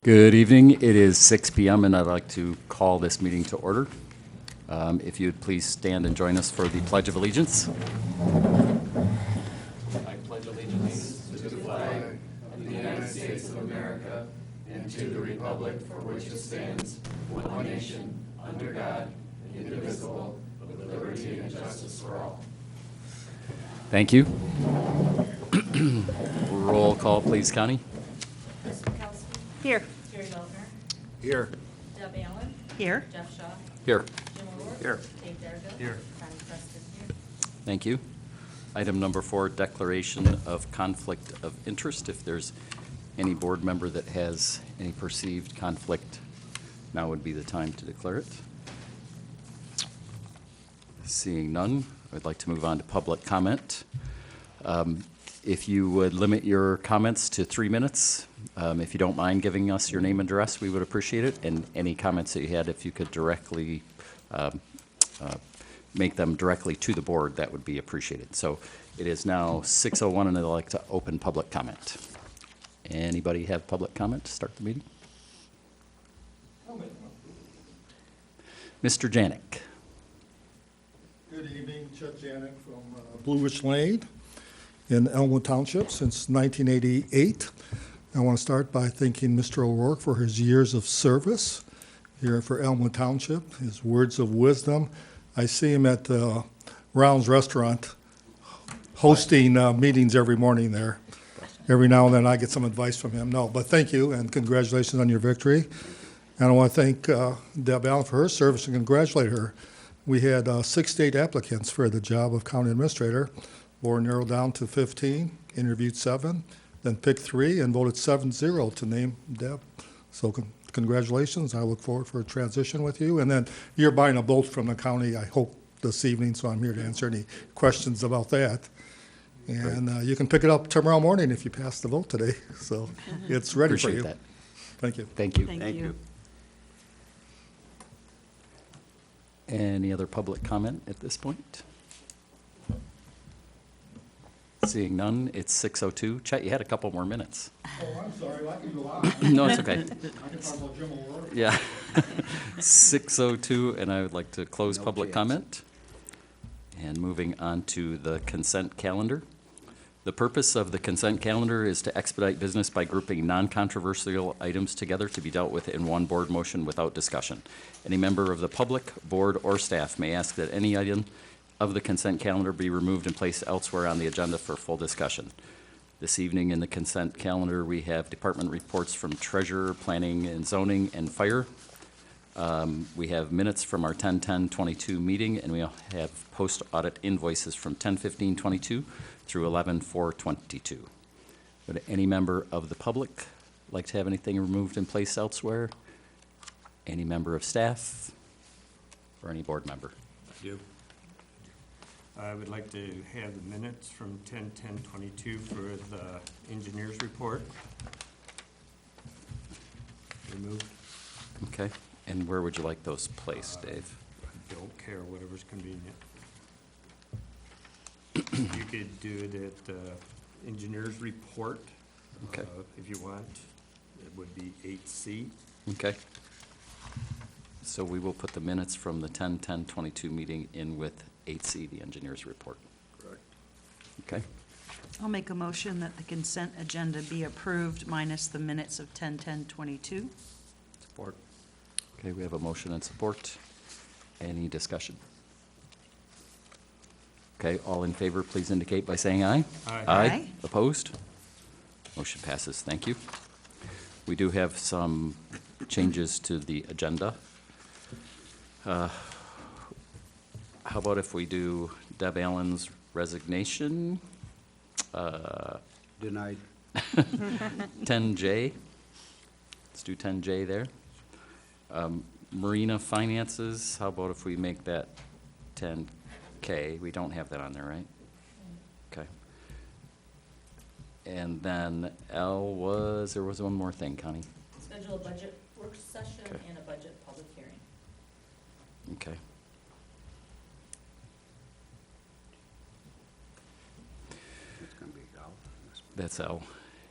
Good evening. It is 6 p.m. and I'd like to call this meeting to order. If you would please stand and join us for the Pledge of Allegiance. I pledge allegiance to the flag of the United States of America and to the republic for which it stands, one nation, under God, indivisible, with liberty and justice for all. Thank you. Roll call, please, Connie. Chris Bukowski. Here. Jerry Beltner. Here. Deb Allen. Here. Jeff Shaw. Here. Jim O'Rourke. Here. Dave Darville. Here. Connie Preston here. Thank you. Item number 4, declaration of conflict of interest. If there's any board member that has any perceived conflict, now would be the time to declare it. Seeing none, I'd like to move on to public comment. If you would limit your comments to 3 minutes, if you don't mind giving us your name and address, we would appreciate it. And any comments that you had, if you could directly make them directly to the board, that would be appreciated. So it is now 6:01 and I'd like to open public comment. Anybody have public comment to start the meeting? Mr. Janik. Good evening, Chet Janik from Blue Ridge Lane in Elmwood Township since 1988. I want to start by thanking Mr. O'Rourke for his years of service here for Elmwood Township, his words of wisdom. I see him at Rounds Restaurant hosting meetings every morning there. Every now and then I get some advice from him. No, but thank you and congratulations on your victory. And I want to thank Deb Allen for her service and congratulate her. We had 6 state applicants for the job of county administrator. Board narrowed down to 15, interviewed 7, then picked 3 and voted 7-0 to name Deb. So congratulations. I look forward for a transition with you. And then you're buying a boat from the county, I hope, this evening, so I'm here to answer any questions about that. And you can pick it up tomorrow morning if you pass the vote today. So it's ready for you. Appreciate that. Thank you. Thank you. Thank you. Any other public comment at this point? Seeing none, it's 6:02. Chet, you had a couple more minutes. Oh, I'm sorry. I can go on. No, it's okay. I can talk about Jim O'Rourke. Yeah. 6:02, and I would like to close public comment. And moving on to the consent calendar. The purpose of the consent calendar is to expedite business by grouping non-controversial items together to be dealt with in one board motion without discussion. Any member of the public, board, or staff may ask that any item of the consent calendar be removed and placed elsewhere on the agenda for full discussion. This evening in the consent calendar, we have department reports from Treasurer, Planning and Zoning, and Fire. We have minutes from our 10/10/22 meeting, and we have post-audit invoices from 10/15/22 through 11/4/22. Would any member of the public like to have anything removed and placed elsewhere? Any member of staff or any board member? I do. I would like to have the minutes from 10/10/22 for the engineer's report removed. Okay, and where would you like those placed, Dave? I don't care, whatever's convenient. You could do it at engineer's report. Okay. If you want. It would be 8C. Okay. So we will put the minutes from the 10/10/22 meeting in with 8C, the engineer's report. Correct. Okay, I'll make a motion that the consent agenda be approved minus the minutes of 10/10/22. support. Okay, we have a motion and support. Any discussion? Okay, all in favor, please indicate by saying aye. Aye. Aye. Opposed? Motion passes. Thank you. We do have some changes to the agenda. How about if we do Deb Allen's resignation? Denied. 10J. Let's do 10J there. Marina finances, how about if we make that 10K? We don't have that on there, right? Okay. And then L was, there was one more thing, Connie. Schedule a budget work session Okay. and a budget public hearing. Okay. It's gonna be out. That's L.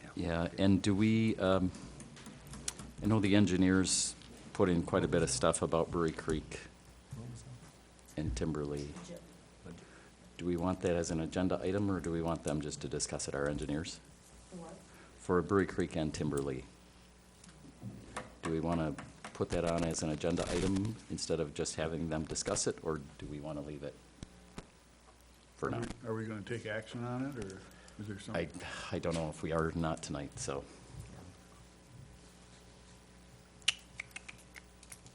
Yeah. Yeah, and do we, I know the engineers put in quite a bit of stuff about Brewery Creek and Timberley. Budget. Do we want that as an agenda item, or do we want them just to discuss it, our engineers? For what? For Brewery Creek and Timberley. Do we want to put that on as an agenda item instead of just having them discuss it, or do we want to leave it for now? Are we gonna take action on it, or is there something? I don't know if we are or not tonight, so.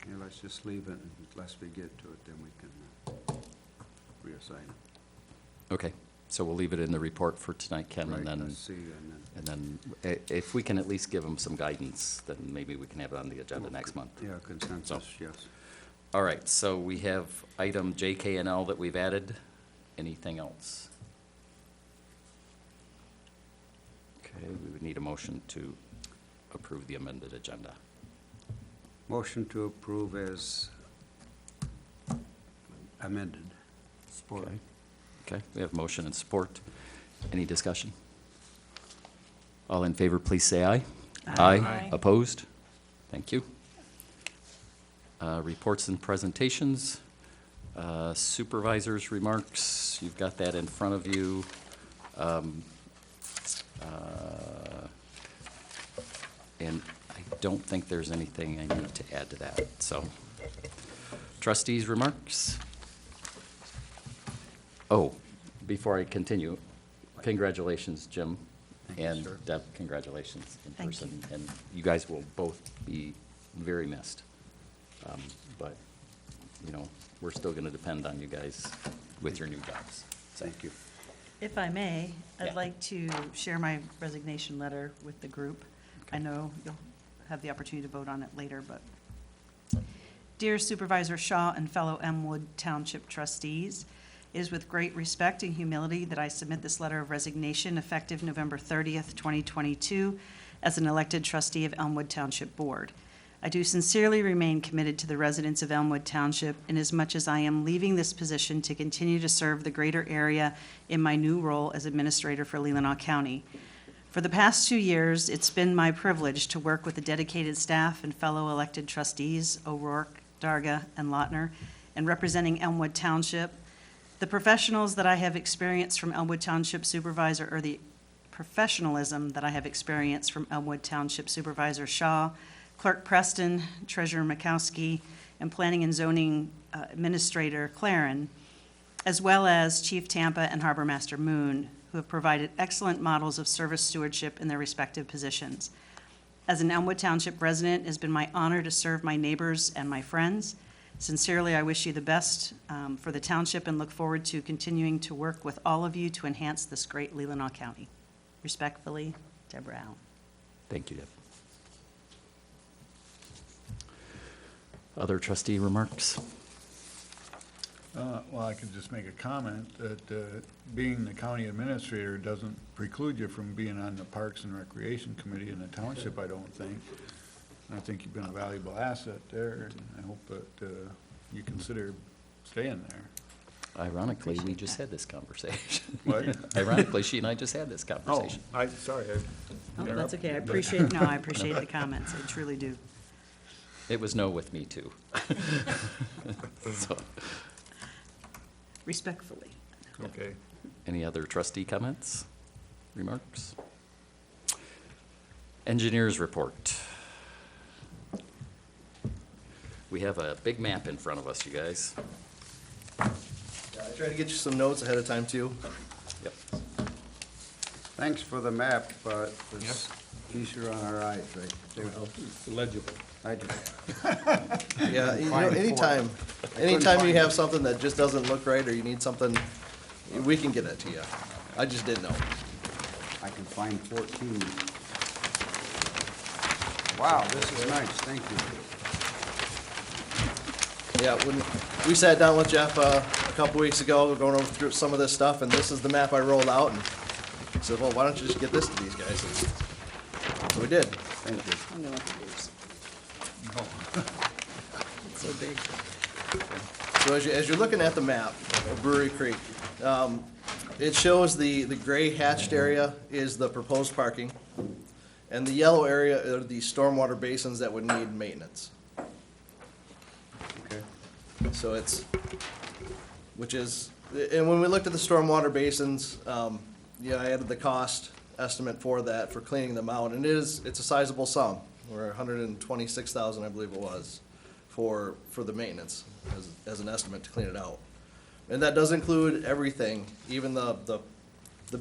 Yeah, let's just leave it, unless we get to it, then we can reassign it. Okay, so we'll leave it in the report for tonight, Ken, Right, and then, let's see, and if we can at least give them some guidance, then maybe we can have it on the agenda next month. then, yeah, consensus, yes. All right, so we have item J, K, and L that we've added. Anything else? Okay, we would need a motion to approve the amended agenda. Motion to approve as amended. Support. Okay, we have motion and support. Any discussion? All in favor, please say aye. Aye. Opposed? Thank you. Reports and presentations. Supervisors' remarks, you've got that in front of you. And I don't think there's anything I need to add to that, so. Trustees' remarks? Oh, before I continue, congratulations, Jim. Thank you, And sir. Deb, congratulations in Thank person. And you guys will both be very missed. But, you know, we're still gonna depend on you guys with your new jobs. Thank you. If I may, Yeah. I'd like to share my resignation letter with the group. I know you'll have the opportunity to vote on it later, but. Dear Supervisor Shaw and fellow Elmwood Township trustees, it is with great respect and humility that I submit this letter of resignation effective November 30th, 2022, as an elected trustee of Elmwood Township Board. I do sincerely remain committed to the residents of Elmwood Township inasmuch as I am leaving this position to continue to serve the greater area in my new role as administrator for Leelanau County. For the past 2 years, it's been my privilege to work with the dedicated staff and fellow elected trustees, O'Rourke, Darga, and Lautner, and representing Elmwood Township. The professionals that I have experienced from Elmwood Township Supervisor, or the professionalism that I have experienced from Elmwood Township Supervisor Shaw, Clerk Preston, Treasurer Makowski, and Planning and Zoning Administrator Claren, as well as Chief Tampa and Harbor Master Moon, who have provided excellent models of service stewardship in their respective positions. As an Elmwood Township resident, it has been my honor to serve my neighbors and my friends. Sincerely, I wish you the best for the township and look forward to continuing to work with all of you to enhance this great Leelanau County. Respectfully, Deborah Allen. Thank you, Deb. Other trustee remarks? Well, I could just make a comment that being the county administrator doesn't preclude you from being on the Parks and Recreation Committee in the township, I don't think. I think you've been a valuable asset there, and I hope that you consider staying there. Ironically, we just had this conversation. What? Ironically, she and I just had this Oh, conversation. sorry. Oh, that's okay. I appreciate the comments. I truly do. It was no with me, too. So, Respectfully. Okay. any other trustee comments, remarks? Engineers report. We have a big map in front of us, you guys. I tried to get you some notes ahead of time, too. Yep. Thanks for the map, but it's easier on our eyes, right? It's legible. I do. Yeah, Fine. anytime you have something that just doesn't look right, or you need something, we can get it to you. I just didn't know. I can find 14. Wow, this is nice, thank you. Yeah, when we sat down with Jeff a couple weeks ago, going over through some of this stuff, and this is the map I rolled out, and he said, well, why don't you just get this to these guys? And so we did. Thank you. I'm gonna look at yours. It's so big. So as you're looking at the map of Brewery Creek, it shows the gray hatched area is the proposed parking. And the yellow area are the stormwater basins that would need maintenance. Okay. So and when we looked at the stormwater basins, yeah, I added the cost estimate for that, for cleaning them out, and it's a sizable sum, or $126,000, I believe it was, for the maintenance, as an estimate to clean it out. And that does include everything, even the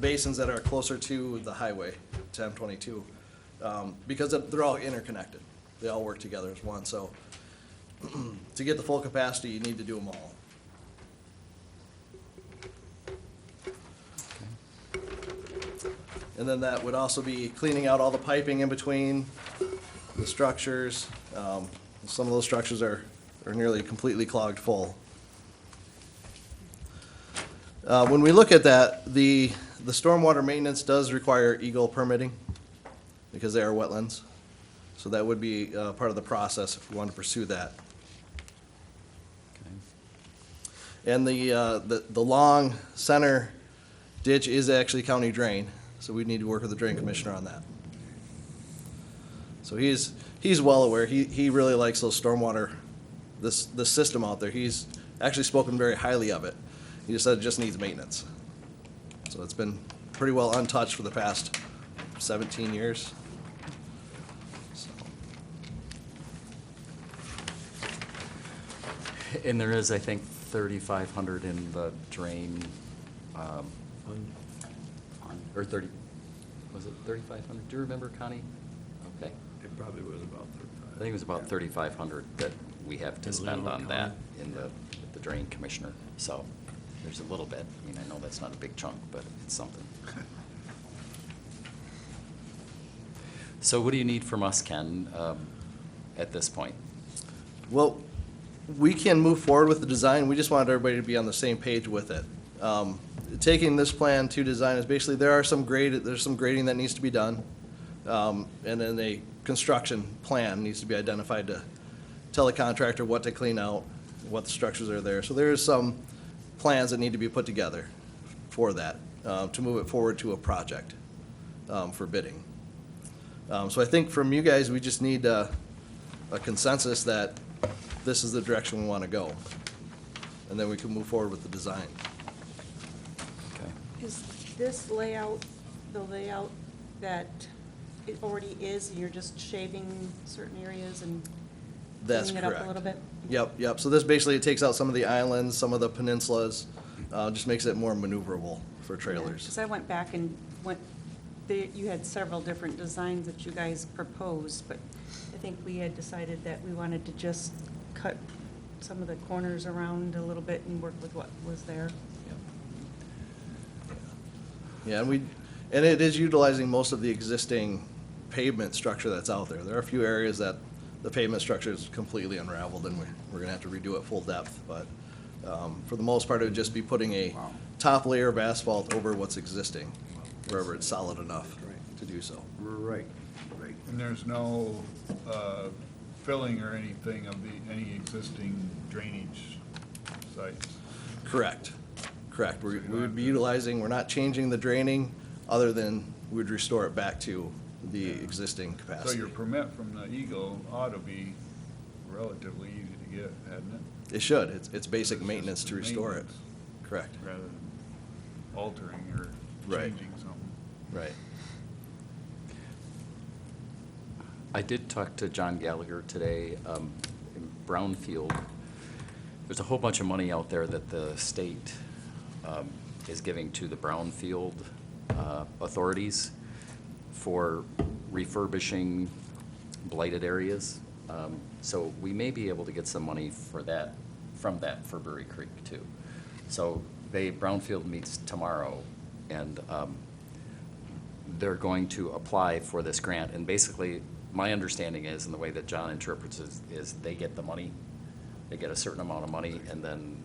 basins that are closer to the highway, to M22, because they're all interconnected. They all work together as one, so to get the full capacity, you need to do them all. And then that would also be cleaning out all the piping in between the structures. Some of those structures are nearly completely clogged full. When we look at that, the stormwater maintenance does require Eagle permitting because they are wetlands. So that would be part of the process if we want to pursue that. Okay. And the long center ditch is actually county drain, so we need to work with the drain commissioner on that. So he's well aware. He really likes those stormwater, this system out there. He's actually spoken very highly of it. He just said it just needs maintenance. So it's been pretty well untouched for the past 17 years. So, And there is, I think, 3,500 in the drain, or 30, was it 3,500? Do you remember, Connie? Okay. It probably was about 35. I think it was about 3,500 that we have to In spend lieu of on that county? in the drain commissioner. So there's a little bit. I mean, I know that's not a big chunk, but it's something. So what do you need from us, Ken, at this point? well, we can move forward with the design. We just wanted everybody to be on the same page with it. Taking this plan to design is basically, there's some grading that needs to be done. And then a construction plan needs to be identified to tell the contractor what to clean out, what the structures are there. So there's some plans that need to be put together for that, to move it forward to a project, for bidding. So I think from you guys, we just need a consensus that this is the direction we want to go. And then we can move forward with the design. Okay. Is this layout the layout that it already is, and you're just shaving certain areas and That's cleaning it up correct. a little bit? Yep. So this basically, it takes out some of the islands, some of the peninsulas, just makes it more maneuverable for trailers. Because I went back and you had several different designs that you guys proposed, but I think we had decided that we wanted to just cut some of the corners around a little bit and work with what was there. Yeah, and it is utilizing most of the existing pavement structure that's out there. There are a few areas that the pavement structure is completely unraveled, and we're gonna have to redo it full depth, but for the most part, it would just be putting a top layer of asphalt over what's existing, wherever it's solid enough to do so. Right. And there's no filling or anything of any existing drainage sites? Correct. We would be utilizing, we're not changing the draining, other than we would restore it back to the existing So capacity. your permit from the Eagle ought to be relatively easy to get, hadn't it? It should, it's basic It's maintenance just to restore it. maintenance Correct, Rather than altering or Right. changing something. right. I did talk to John Gallagher today, in Brownfield. There's a whole bunch of money out there that the state is giving to the Brownfield authorities for refurbishing blighted areas. So we may be able to get some money for that, from that for Brewery Creek too. So Brownfield meets tomorrow, and they're going to apply for this grant. And basically, my understanding is, and the way that John interprets it, is they get the money, they get a certain amount of money, and then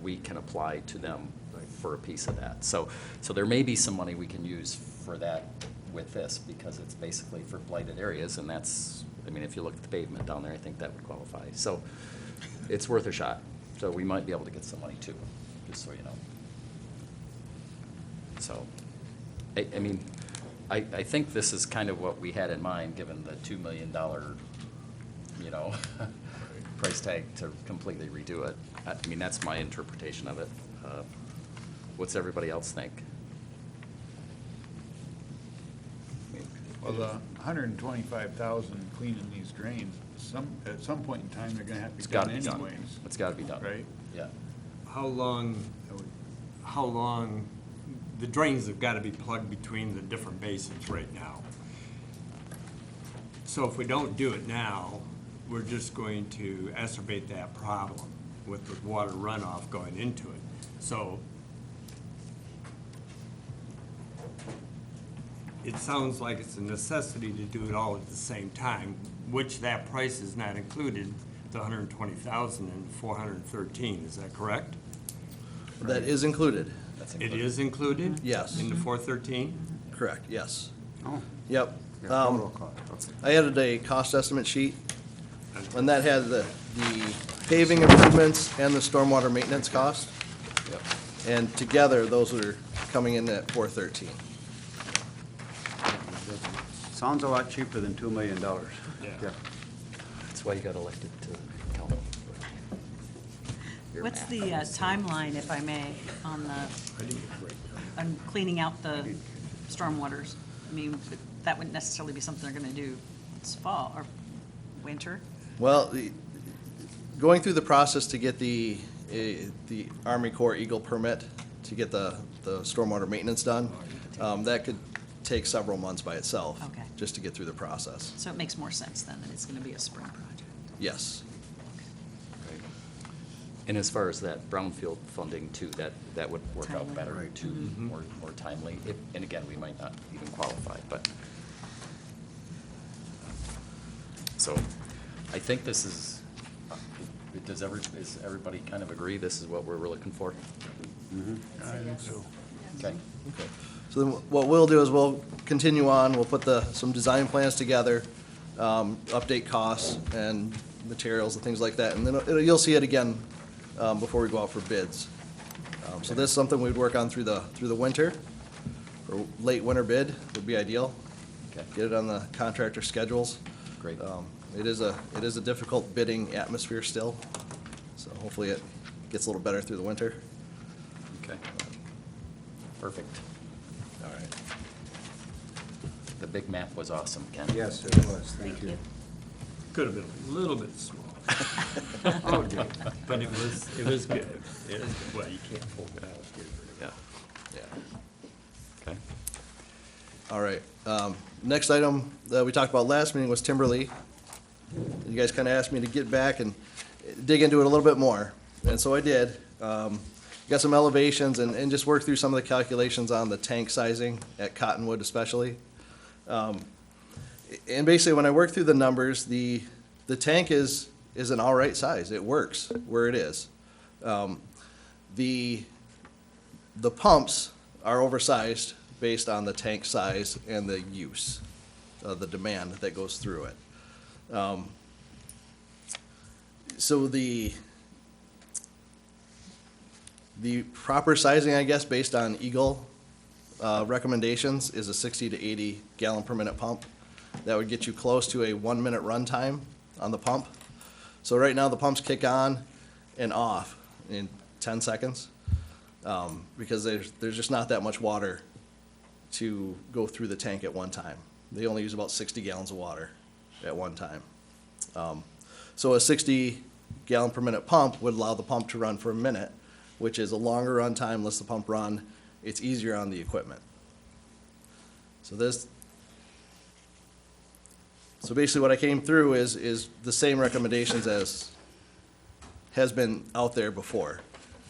we can apply to them for a piece of that. So there may be some money we can use for that with this, because it's basically for blighted areas, and that's, I mean, if you look at the pavement down there, I think that would qualify. So it's worth a shot. So we might be able to get some money too, just so you know. So, I mean, I think this is kind of what we had in mind, given the $2 million, you know, price tag to completely redo it. I mean, that's my interpretation of it. What's everybody else think? I mean, Well, the 125,000 cleaning these drains, at some point in time, they're gonna have to It's be done gotta be done. anyways. It's gotta be done. Right? Yeah. How long, the drains have got to be plugged between the different basins right now. So if we don't do it now, we're just going to exacerbate that problem with the water runoff going into it. So it sounds like it's a necessity to do it all at the same time, which that price is not included, the 120,000 and 413, is that correct? That is included. That's It included. is included? Yes. In the 413? Correct, yes. Oh, Yep. yeah, total cost, okay. I added a cost estimate sheet, and that had the paving improvements and the stormwater maintenance cost. Yep. And together, those are coming in at 413. Sounds a lot cheaper than $2 million. Yeah. That's why you got elected to council. Your What's math. the timeline, if I may, on on cleaning out the stormwaters? I mean, that wouldn't necessarily be something they're gonna do this fall or winter. Well, going through the process to get the Army Corps Eagle permit to get the stormwater maintenance done, that could take several months by itself. Okay. Just to get through the process. So it makes more sense then that it's gonna be a spring project. Yes. Right. And as far as that brownfield funding too, that would work out Timely. better Right. too, more timely. And again, we might not even qualify, but. So I think this is, does everybody kind of agree this is what we're looking for? I think so. Okay. So then what we'll do is we'll continue on, we'll put some design plans together, update costs and materials and things like that, and then you'll see it again before we go out for bids. So this is something we'd work on through the winter, or late winter bid would be ideal. Okay. Get it on the contractor schedules. Great. It is a difficult bidding atmosphere still, so hopefully it gets a little better through the winter. Okay. Perfect. All right. The big map was awesome, Ken. Yes, it was, thank you. Could have been a little bit smaller. Oh, dear. But it was good. Well, you can't pull it out. Yeah. Yeah. Okay. All right. Next item that we talked about last meeting was Timberley. You guys kind of asked me to get back and dig into it a little bit more, and so I did. Got some elevations and just worked through some of the calculations on the tank sizing at Cottonwood especially. And basically, when I worked through the numbers, the tank is an all right size. It works where it is. The pumps are oversized based on the tank size and the use, the demand that goes through it. So the proper sizing, I guess, based on Eagle recommendations, is a 60 to 80 gallon per minute pump. That would get you close to a 1 minute run time on the pump. So right now, the pumps kick on and off in 10 seconds because there's just not that much water to go through the tank at one time. They only use about 60 gallons of water at one time. So a 60 gallon per minute pump would allow the pump to run for a minute, which is a longer run time, lets the pump run. It's easier on the equipment. So basically what I came through is the same recommendations as has been out there before.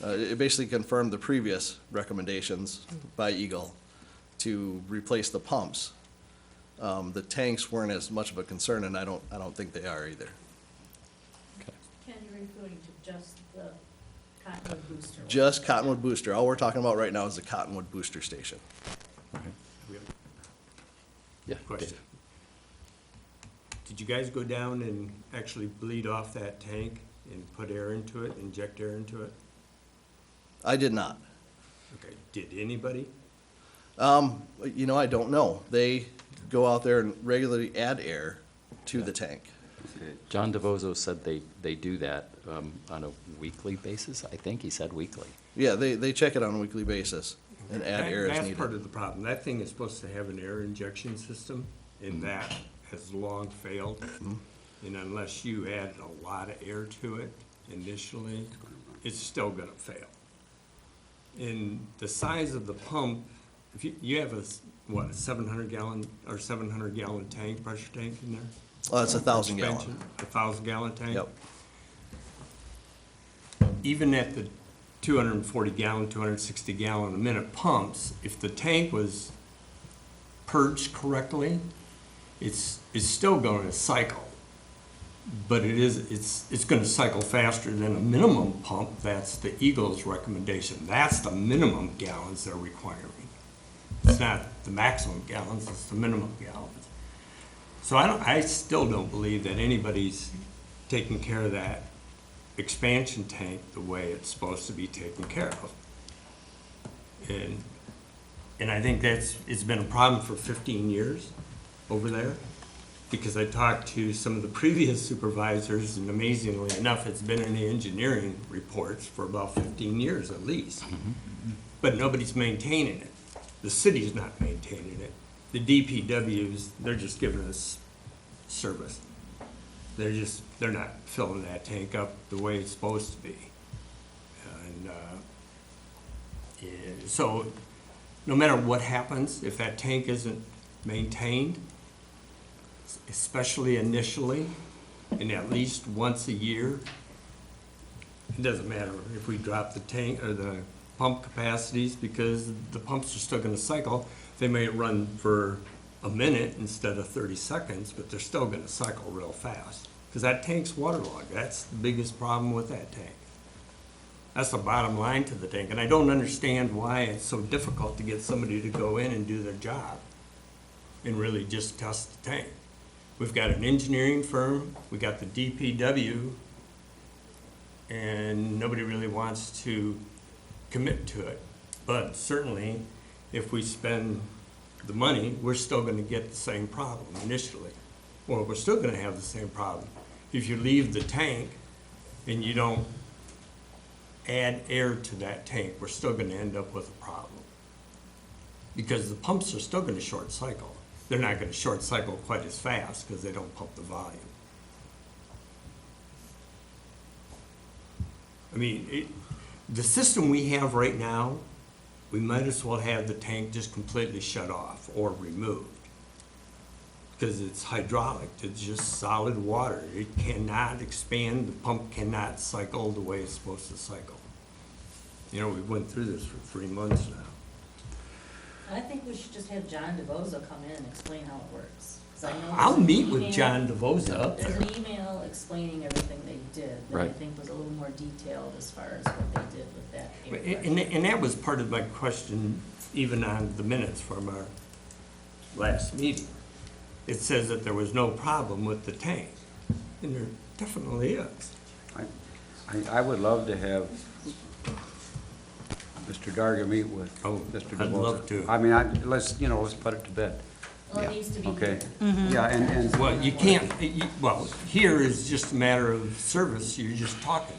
It basically confirmed the previous recommendations by Eagle to replace the pumps. The tanks weren't as much of a concern, and I don't think they are either. Ken, you're referring to just the Cottonwood booster? Just Cottonwood Booster. All we're talking about right now is the Cottonwood Booster Station. Yeah. Question. Did you guys go down and actually bleed off that tank and put air into it, inject air into it? I did not. Okay, did anybody? I don't know. They go out there and regularly add air to the tank. Okay. John DeVozo said they do that on a weekly basis. I think he said weekly. Yeah, they check it on a weekly basis and add air as That's part needed. of the problem. That thing is supposed to have an air injection system, and that has long failed. And unless you add a lot of air to it initially, it's still gonna fail. And the size of the pump, if you have a 700 gallon or 700 gallon tank, pressure tank in there? It's 1,000 gallon. Expansion, a 1,000 gallon tank? Yep. Even at the 240 gallon, 260 gallon a minute pumps, if the tank was purged correctly, it's still going to cycle. But it's going to cycle faster than a minimum pump. That's the Eagles recommendation. That's the minimum gallons they're requiring. It's not the maximum gallons, it's the minimum gallons. So I still don't believe that anybody's taking care of that expansion tank the way it's supposed to be taken care of. And I think it's been a problem for 15 years over there, because I talked to some of the previous supervisors, and amazingly enough, it's been in the engineering reports for about 15 years at least. But nobody's maintaining it. The city's not maintaining it. The DPWs, they're just giving us service. They're not filling that tank up the way it's supposed to be. And, so, no matter what happens, if that tank isn't maintained, especially initially, and at least once a year, it doesn't matter if we drop the tank or the pump capacities, because the pumps are still gonna cycle. They may run for a minute instead of 30 seconds, but they're still gonna cycle real fast. Because that tank's waterlogged. That's the biggest problem with that tank. That's the bottom line to the tank. And I don't understand why it's so difficult to get somebody to go in and do their job and really just test the tank. We've got an engineering firm, we got the DPW, and nobody really wants to commit to it. But certainly, if we spend the money, we're still gonna get the same problem initially. Or we're still gonna have the same problem. If you leave the tank and you don't add air to that tank, we're still gonna end up with a problem. Because the pumps are still gonna short cycle. They're not gonna short cycle quite as fast because they don't pump the volume. I mean, the system we have right now, we might as well have the tank just completely shut off or removed. Because it's hydraulic, it's just solid water. It cannot expand, the pump cannot cycle the way it's supposed to cycle. You know, we went through this for 3 months now. I think we should just have John DeVozo come in and explain how it works. 'Cause I know I'll there's an meet with email- John DeVoza. There's an email explaining everything they did, that I Right. think was a little more detailed as far as what they did with that air And pressure. that was part of my question, even on the minutes from our last meeting. It says that there was no problem with the tank, and there definitely is. I would love to have Mr. Darga meet with Oh, Mr. I'd DeVosa. love to. I mean, let's put it to bed. Well, it needs to be Okay. here. Yeah, and Well, you can't, well, here is just a matter of service, you're just talking.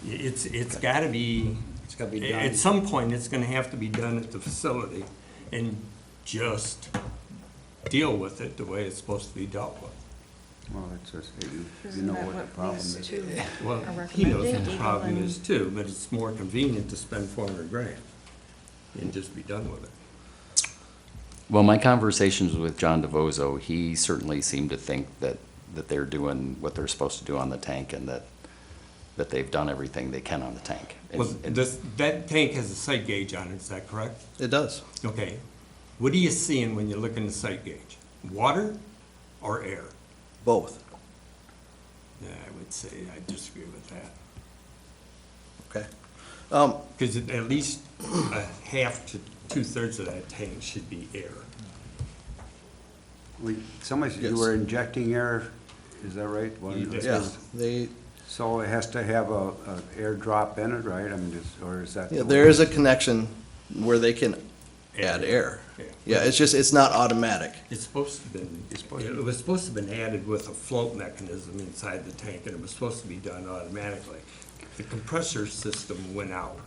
It's gotta be, it's gotta be done. at some point, it's gonna have to be done at the facility, and just deal with it the way it's supposed to be dealt with. Well, it's just, you Isn't know that what the what problem these is. two Well, are he knows what the recommending? problem Eagle is too, but it's more convenient to spend 400 grand and just be done with it. Well, my conversations with John DeVozo, he certainly seemed to think that they're doing what they're supposed to do on the tank, and that they've done everything they can on the tank. And- Well, and- that tank has a sight gauge on it, is that correct? It does. Okay. What are you seeing when you look in the sight gauge? Water or air? Both. Yeah, I would say I disagree with that. Okay. Because at least a half to 2/3 of that tank should be air. Somebody said you Yes. were injecting air, is that right? Yeah, So it has to have a air drop in it, right? I mean, or is that? yeah, there is a connection where they can add air. Yeah. Yeah, it's not automatic. It's supposed to been, it was supposed to have been added with a float mechanism inside the tank, and it was supposed to be done automatically. The compressor system went out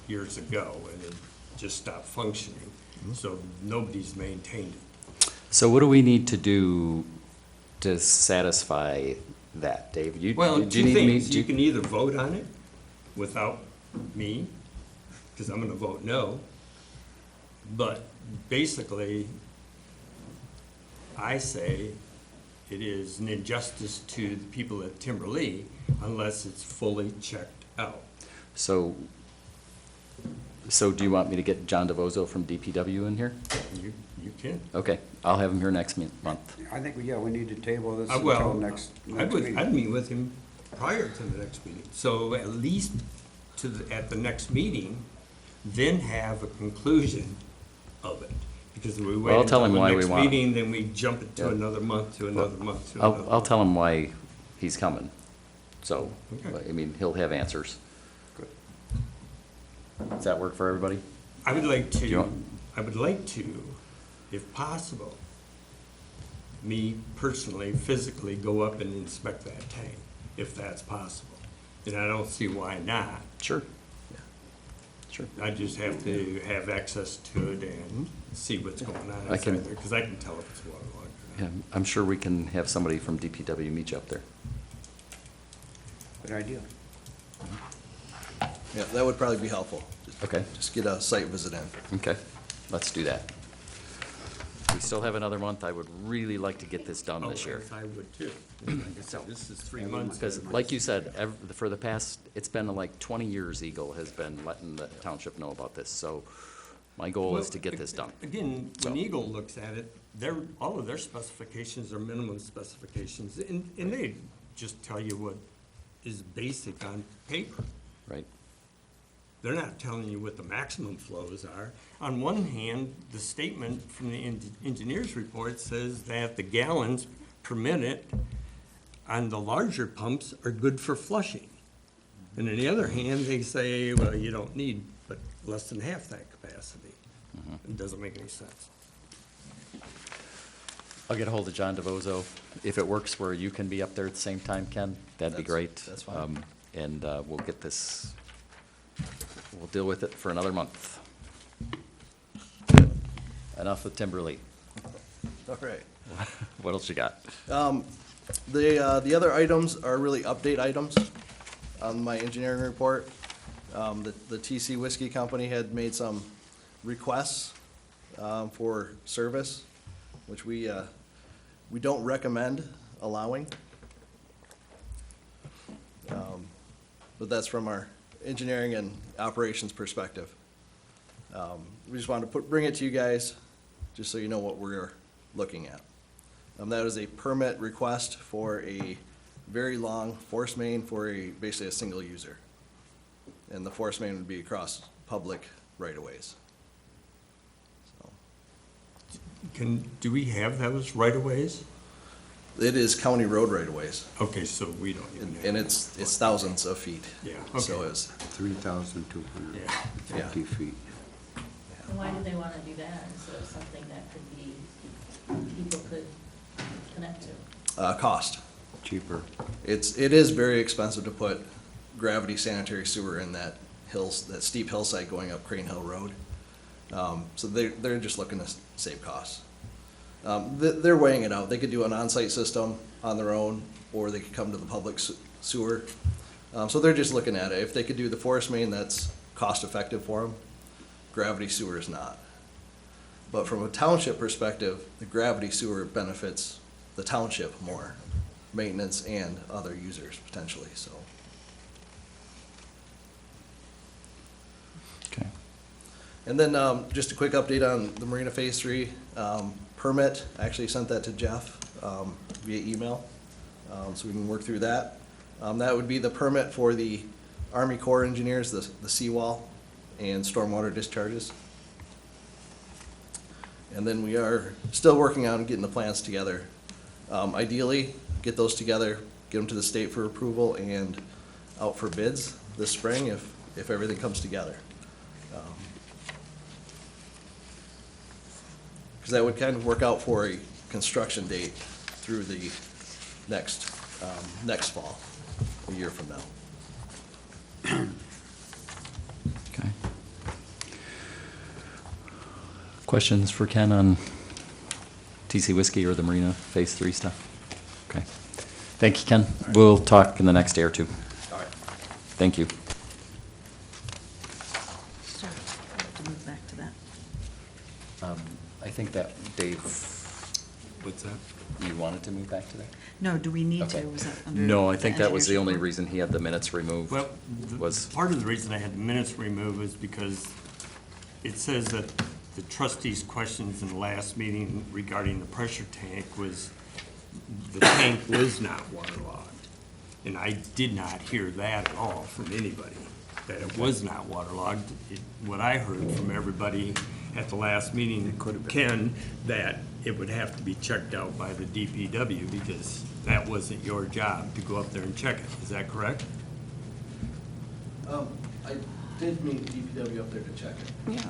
years ago, and it just stopped functioning, so nobody's maintained it. So what do we need to do to satisfy that, Dave? Well, do you two need me- things, do you can either vote on it without me, because I'm gonna vote no, but basically, I say it is an injustice to the people at Timberlea unless it's fully checked out. So do you want me to get John DeVozo from DPW in here? You can. Okay, I'll have him here next month. I think, yeah, we need to table this Well, until next I'd meeting. meet with him prior to the next meeting, so at least at the next meeting, then have a conclusion of it. Because we Well, wait I'll tell until him the why we next want it. meeting, then we jump it to Yeah. another month, to another month, to another month. I'll tell him why he's coming. So, Okay. I mean, he'll have answers. Good. Does that work for everybody? I would like you want- to, if possible, me personally, physically go up and inspect that tank, if that's possible. And I don't see why not. Sure. Sure. I just have to have access to it and see what's going on I can- inside there, because I can tell if it's waterlogged or not. Yeah, I'm sure we can have somebody from DPW meet you up there. Good idea. Yeah, that would probably be helpful. Okay. Just get a site visit in. Okay, let's do that. We still have another month. I would really like to get this done Oh, this year. yes, I would too. Like I said, this is 3 months. Because like you said, for the past, it's been like 20 years Eagle has been letting the township know about this. So my goal is to get this done. Again, So- when Eagle looks at it, all of their specifications are minimum specifications, and they just tell you what is basic on paper. Right? They're not telling you what the maximum flows are. On one hand, the statement from the engineer's report says that the gallons per minute on the larger pumps are good for flushing. And on the other hand, they say, well, you don't need but less than half that capacity. It doesn't make any sense. I'll get a hold of John DeVozo. If it works where you can be up there at the same time, Ken, that'd be great. That's fine. And we'll get this, we'll deal with it for another month. Enough with Timberlea. All right. What else you got? The other items are really update items on my engineering report. The TC Whiskey Company had made some requests for service, which we don't recommend allowing. But that's from our engineering and operations perspective. We just wanted to bring it to you guys, just so you know what we're looking at. That is a permit request for a very long force main for basically a single user. And the force main would be across public right-of-ways. So, Do we have those right-of-ways? it is county road right-of-ways, Okay, so we don't even have. and it's thousands of feet. Yeah, So okay. it's, 3,250 feet. And why do they wanna do that instead of something that could be, people could connect to? cost. Cheaper. It is very expensive to put gravity sanitary sewer in that steep hillside going up Crane Hill Road. So they're just looking to save costs. They're weighing it out. They could do an on-site system on their own, or they could come to the public sewer. So they're just looking at it. If they could do the forest main, that's cost-effective for them. Gravity sewer is not. But from a township perspective, the gravity sewer benefits the township more, maintenance and other users potentially, so. Okay. And then, just a quick update on the Marina Phase 3 permit. I actually sent that to Jeff via email, so we can work through that. That would be the permit for the Army Corps engineers, the seawall and stormwater discharges. And then we are still working on getting the plans together. Ideally, get those together, get them to the state for approval and out for bids this spring if everything comes together. because that would kind of work out for a construction date through the next fall, a year from now. Okay. Questions for Ken on TC Whiskey or the Marina Phase 3 stuff? Okay. Thank you, Ken. We'll talk in the next day or two. All right. Thank you. So, I have to move back to that. I think that, Dave, What's that? you wanted to move back to that? No, do we need to? Okay. Was that under? No, I think that was engineer's the only report? reason he had the minutes removed. Well, Was- part of the reason I had the minutes removed is because it says that the trustees' questions in the last meeting regarding the pressure tank was, the tank was not waterlogged. And I did not hear that at all from anybody, that it was not waterlogged. What I heard from everybody at the last meeting, Ken, that it would have to be checked out by the DPW because that wasn't your job to go up there and check it. Is that correct? I did meet DPW up there to check it. Yeah.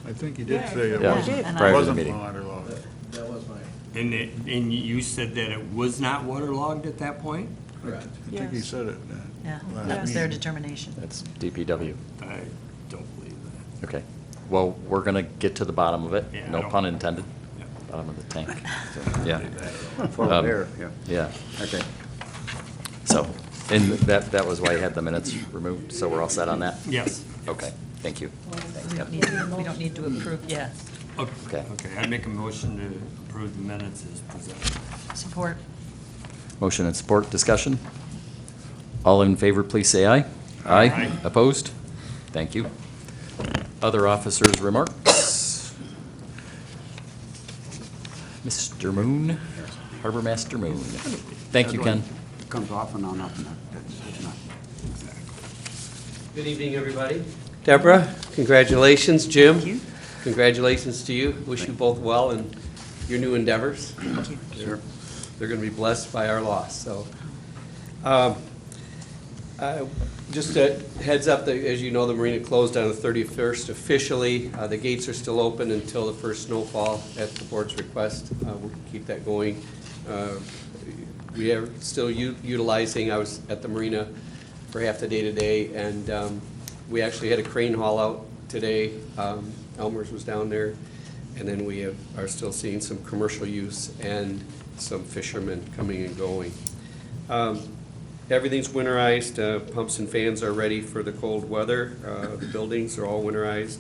I think you did say it Yeah, wasn't, and I- prior to the wasn't meeting. waterlogged. That was my, And you said that it was not waterlogged at that point? correct. I think he Yes. said it. Yeah, last that was their meeting. determination. That's DPW. I don't believe that. Okay. Well, we're going to get to the bottom of it. Yeah, I No don't- pun intended. Yeah. Bottom of the tank. So, yeah. For Um, there, yeah. Yeah. Okay. So, and that was why you had the minutes removed, so we're all set on that? Yes. Okay, thank you. Thanks, We Ken. we don't need to approve, yeah. Okay. Okay, I make a motion to approve the minutes as presented. Support. Motion and support, discussion? All in favor, please say aye. Aye. Opposed? Thank you. Other officers' remarks? Mr. Moon, Harbor Master Moon. Thank you, Ken. Comes off and on, up and up. That's not. Good evening, everybody. Deborah, congratulations. Jim? Thank you. Congratulations to you. Wish you both well in your new endeavors. Thank you. Sure. They're going to be blessed by our loss, so. Just a heads up, that, as you know, the marina closed on the 31st officially. The gates are still open until the first snowfall at the board's request. We'll keep that going. We are still utilizing, I was at the marina for half the day today, and we actually had a crane haul out today. Elmer's was down there, and then we are still seeing some commercial use and some fishermen coming and going. Everything's winterized. Pumps and fans are ready for the cold weather. The buildings are all winterized.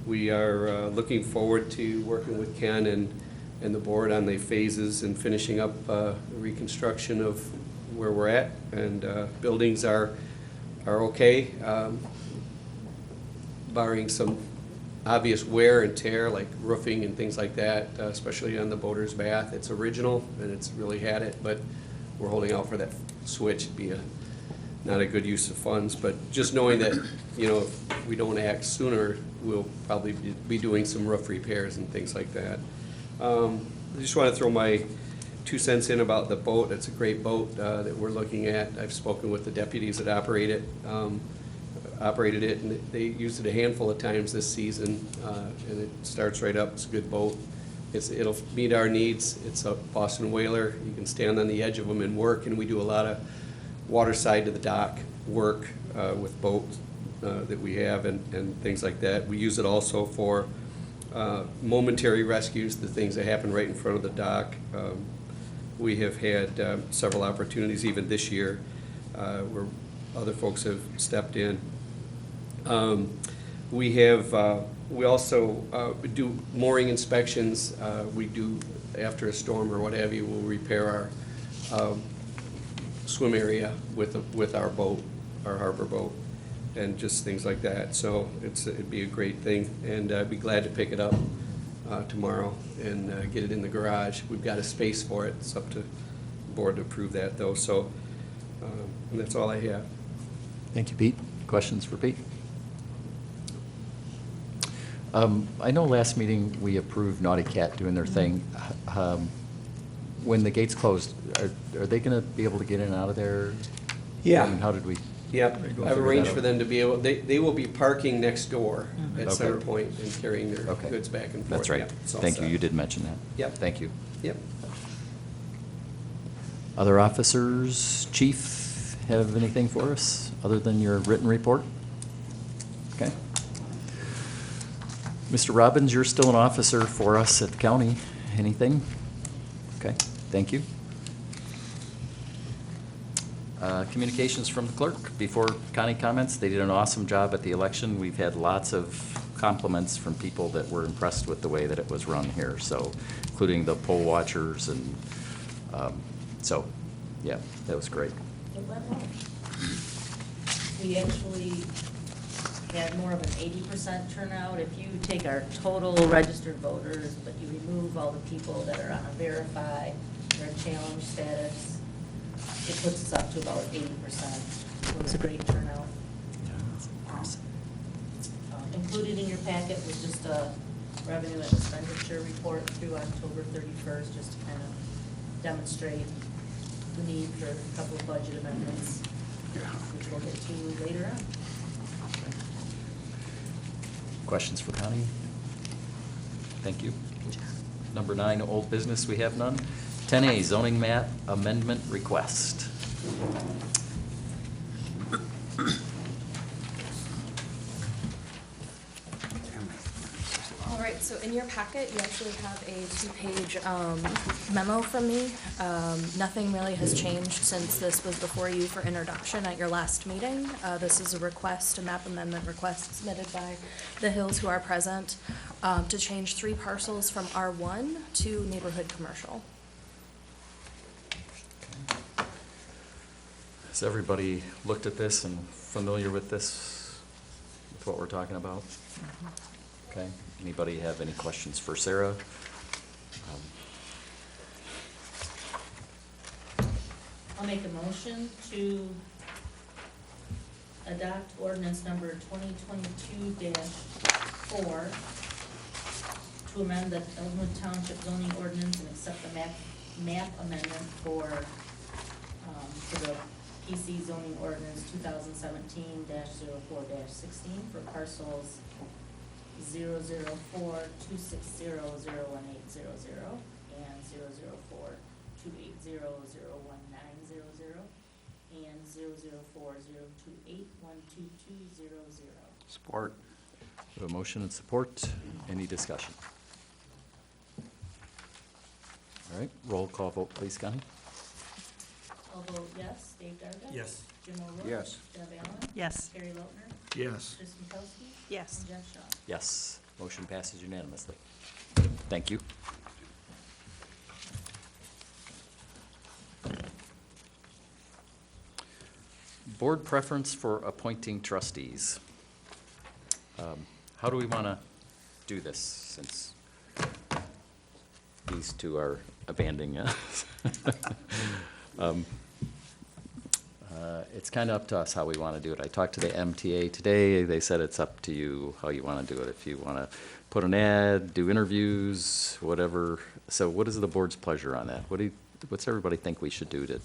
We are looking forward to working with Ken and the board on the phases and finishing up the reconstruction of where we're at. And buildings are okay, barring some obvious wear and tear, like roofing and things like that, especially on the boater's bath. It's original, and it's really had it, but we're holding out for that switch. It'd be not a good use of funds, but just knowing that, you know, if we don't act sooner, we'll probably be doing some roof repairs and things like that. I just want to throw my 2 cents in about the boat. It's a great boat that we're looking at. I've spoken with the deputies that operated it, and they used it a handful of times this season, and it starts right up. It's a good boat. It'll meet our needs. It's a Boston whaler. You can stand on the edge of them and work, and we do a lot of water side to the dock work with boats that we have and things like that. We use it also for momentary rescues, the things that happen right in front of the dock. We have had several opportunities, even this year, where other folks have stepped in. We also do mooring inspections. We do, after a storm or what have you, we'll repair our swim area with our boat, our harbor boat, and just things like that. So it'd be a great thing, and I'd be glad to pick it up tomorrow and get it in the garage. We've got a space for it. It's up to the board to approve that, though. So and that's all I have. Thank you, Pete. Questions for Pete? I know last meeting we approved Naughty Cat doing their thing. When the gates closed, are they going to be able to get in and out of there? Yeah. I mean, how did we? Yep, I've arranged for them to be able, they will be parking next door at Okay. Center Point and carrying their Okay. goods back and forth. That's right. Yep, it's all Thank you, set. you did mention that. Yep. Thank you. Yep. Other officers, chief, have anything for us, other than your written report? Okay. Mr. Robbins, you're still an officer for us at the county. Anything? Okay, thank you. Communications from the clerk. Before Connie comments, they did an awesome job at the election. We've had lots of compliments from people that were impressed with the way that it was run here, so, including the poll watchers and, so, yeah, that was great. It went well. We actually had more of an 80% turnout. If you take our total registered voters, but you remove all the people that are on a verify or a challenge status, it puts us up to about 80%. It was a great turnout. Included in your packet was just a revenue and expenditure report through October 31st, just to kind of demonstrate the need for a couple of budget amendments, which we'll get to later on. Questions for Connie? Thank you. Number 9, old business, we have none. 10A, zoning map amendment request. All right, so in your packet, you actually have a 2-page memo from me. Nothing really has changed since this was before you for introduction at your last meeting. This is a request, a map amendment request submitted by the Hills who are present to change 3 parcels from R1 to neighborhood commercial. Has everybody looked at this and familiar with this, with what we're talking about? Okay, anybody have any questions for Sarah? I'll make a motion to adopt ordinance number 2022-4 to amend the Elmwood Township zoning ordinance and accept the map amendment for the PC zoning ordinance 2017-04-16 for parcels 004-260-01800 and 004-280-01900 and 004-028-12200. Support. We have a motion and support. Any discussion? All right, roll call vote, please, Connie. I'll vote yes. Dave Darda? Yes. Jim O'Rourke? Yes. Deb Allen? Yes. Carrie Lochner? Yes. Chris Mikowski? Yes. And Jeff Shaw. Yes, motion passes unanimously. Thank you. Board preference for appointing trustees. How do we want to do this, since these two are abandoning us? It's kind of up to us how we want to do it. I talked to the MTA today. They said it's up to you how you want to do it. If you want to put an ad, do interviews, whatever. So what is the board's pleasure on that? What's everybody think we should do to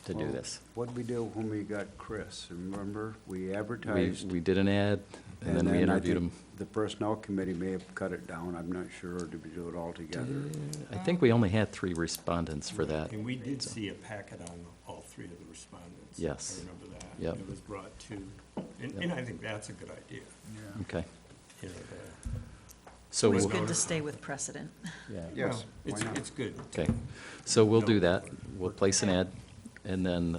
do Well, this? What'd we do when we got Chris? Remember, we advertised. We did an ad, and then we I interviewed think him. The personnel committee may have cut it down, I'm not sure, or did we do it all together? I think we only had 3 respondents for that. And we did see a packet on all 3 of the respondents. Yes. I remember that. Yep. It was brought to, and Yep. I think that's a good idea. Okay. You know, So It's we'll, good to stay with precedent. yeah. Yes, well, why not? it's good. Okay, so we'll do that. We'll place an ad, and then,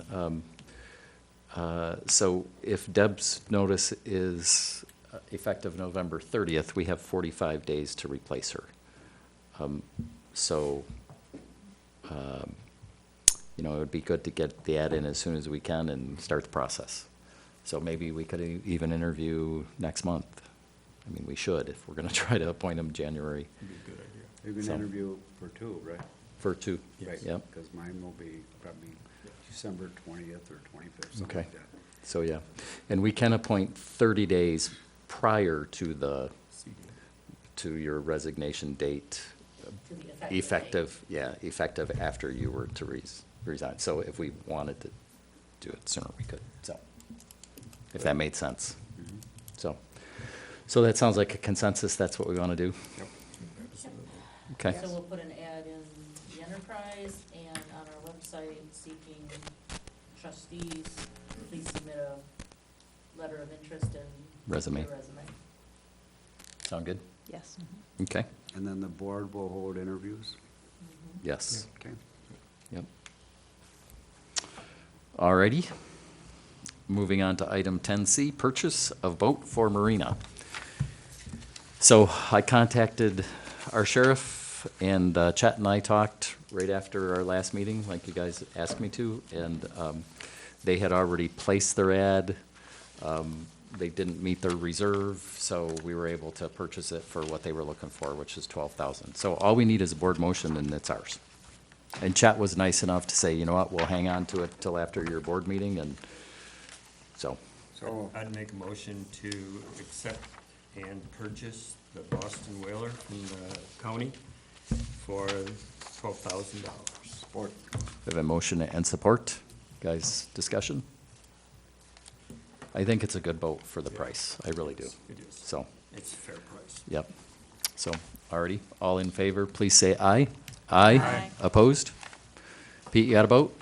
so if Deb's notice is effective November 30th, we have 45 days to replace her. So, you know, it would be good to get the ad in as soon as we can and start the process. So maybe we could even interview next month. I mean, we should, if we're going to try to appoint him January It'd be a good idea. You can So- interview for 2, right? for 2. Yes. Yep. Because mine will be probably December 20th or 25th, something Okay. like that. So, yeah, and we can appoint 30 days prior to CD. to your resignation date, To the effective date. effective after you were to resign. So if we wanted do it sooner we could, so, if that made sense. So that sounds like a consensus, that's what we want to do? Okay. So we'll put an ad in the enterprise and on our website seeking trustees, please submit a letter of interest and Resume. your resume. Sound good? Yes. Okay, And then the board will hold interviews? yes. Okay. Yep. Alrighty. Moving on to item 10C, purchase of boat for marina. So I contacted our sheriff, and Chet and I talked right after our last meeting, like you guys asked me to, and they had already placed their ad. They didn't meet their reserve, so we were able to purchase it for what they were looking for, which is $12,000. So all we need is a board motion, and it's ours. And Chet was nice enough to say, you know what, we'll hang on to it till after your board meeting, and so. So I'd make a motion to accept and purchase the Boston Whaler from the county for $12,000. Support. We have a motion and support. Guys, discussion? I think it's a good boat for the price. I really do. It is. So, It's a fair price. yep. So, already, all in favor, please say aye. Aye. Opposed? Pete, you got a boat?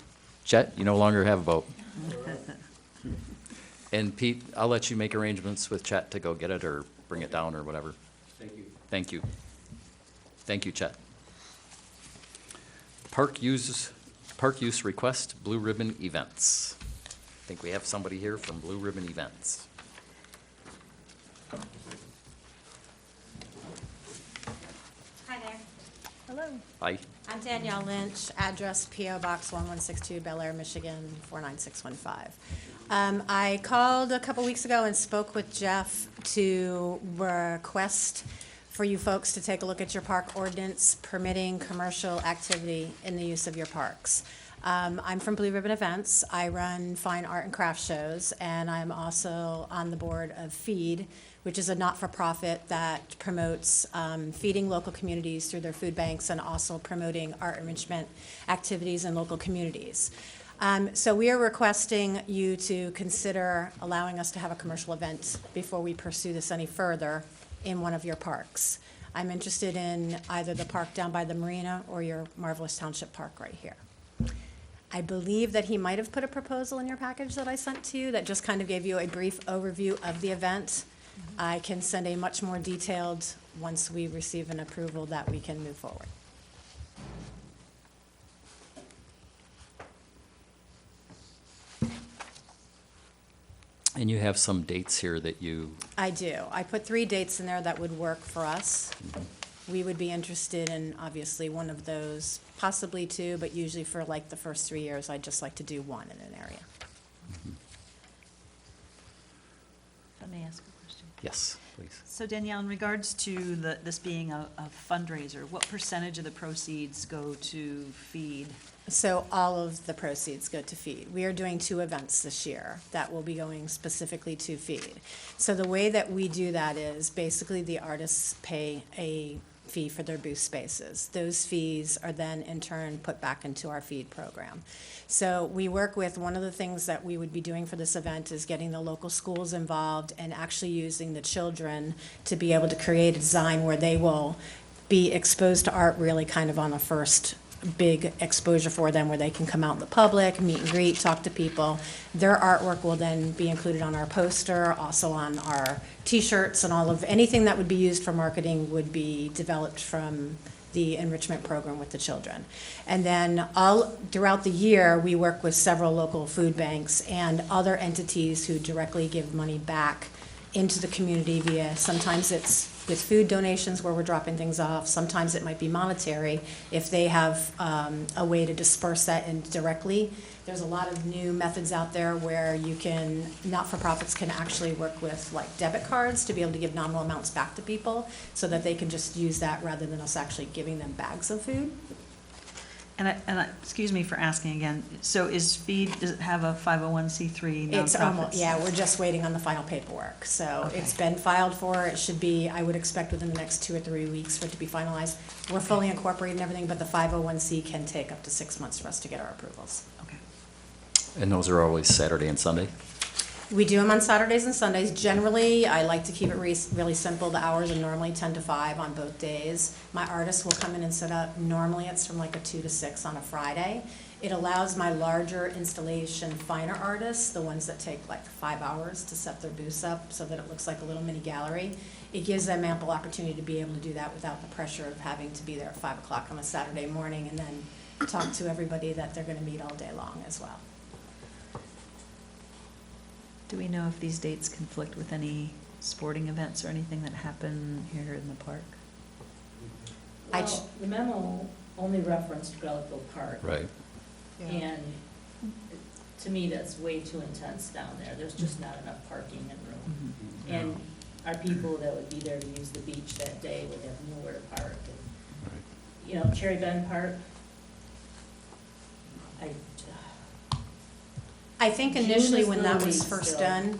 Chet, you no longer have a boat. And Pete, I'll let you make arrangements with Chet to go get it or bring it down or whatever. Thank you. Thank you. Thank you, Chet. Park use request, Blue Ribbon Events. I think we have somebody here from Blue Ribbon Events. Hi there. Hello. Hi. I'm Danielle Lynch, address P.O. Box 1162, Bel Air, Michigan, 49615. I called a couple weeks ago and spoke with Jeff to request for you folks to take a look at your park ordinance permitting commercial activity in the use of your parks. I'm from Blue Ribbon Events. I run fine art and craft shows, and I'm also on the board of Feed, which is a not-for-profit that promotes feeding local communities through their food banks and also promoting art enrichment activities in local communities. So we are requesting you to consider allowing us to have a commercial event before we pursue this any further in one of your parks. I'm interested in either the park down by the marina or your marvelous Township Park right here. I believe that he might have put a proposal in your package that I sent to you that just kind of gave you a brief overview of the event. I can send a much more detailed once we receive an approval that we can move forward. And you have some dates here that you, I do. I put 3 dates in there that would work for us. We would be interested in, obviously, one of those, possibly 2, but usually for like the first 3 years, I'd just like to do 1 in an area. If I may ask a question. yes, please. So Danielle, in regards to this being a fundraiser, what percentage of the proceeds go to Feed? So all of the proceeds go to Feed. We are doing 2 events this year that will be going specifically to Feed. So the way that we do that is basically the artists pay a fee for their booth spaces. Those fees are then in turn put back into our Feed program. So we work with, one of the things that we would be doing for this event is getting the local schools involved and actually using the children to be able to create a design where they will be exposed to art really kind of on a first big exposure for them, where they can come out in the public, meet and greet, talk to people. Their artwork will then be included on our poster, also on our T-shirts, and all of, anything that would be used for marketing would be developed from the enrichment program with the children. And then all throughout the year, we work with several local food banks and other entities who directly give money back into the community via, sometimes it's with food donations where we're dropping things off, sometimes it might be monetary if they have a way to disperse that indirectly. There's a lot of new methods out there where you can, not-for-profits can actually work with like debit cards to be able to give nominal amounts back to people so that they can just use that rather than us actually giving them bags of food. Excuse me for asking again, so is Feed, does it have a 501c3 nonprofit? It's almost, yeah, we're just waiting on the final paperwork. So Okay. it's been filed for, it should be, I would expect within the next 2 or 3 weeks for it to be finalized. We're fully incorporated and everything, but the 501c can take up to 6 months for us to get our approvals. Okay. And those are always Saturday and Sunday? We do them on Saturdays and Sundays. Generally, I like to keep it really simple. The hours are normally 10 to 5 on both days. My artists will come in and set up. Normally, it's from like a 2 to 6 on a Friday. It allows my larger installation finer artists, the ones that take like 5 hours to set their booths up so that it looks like a little mini gallery. It gives them ample opportunity to be able to do that without the pressure of having to be there at 5 o'clock on a Saturday morning and then talk to everybody that they're gonna meet all day long as well. Do we know if these dates conflict with any sporting events or anything that happen here in the park? Well, the memo only referenced Grellico Park. Right. And to me, that's way too intense down there. There's just not enough parking and room. And our people that would be there to use the beach that day would have nowhere to park. And, you know, Cherry Bend Park, I think initially June is when that Little was League first still. done,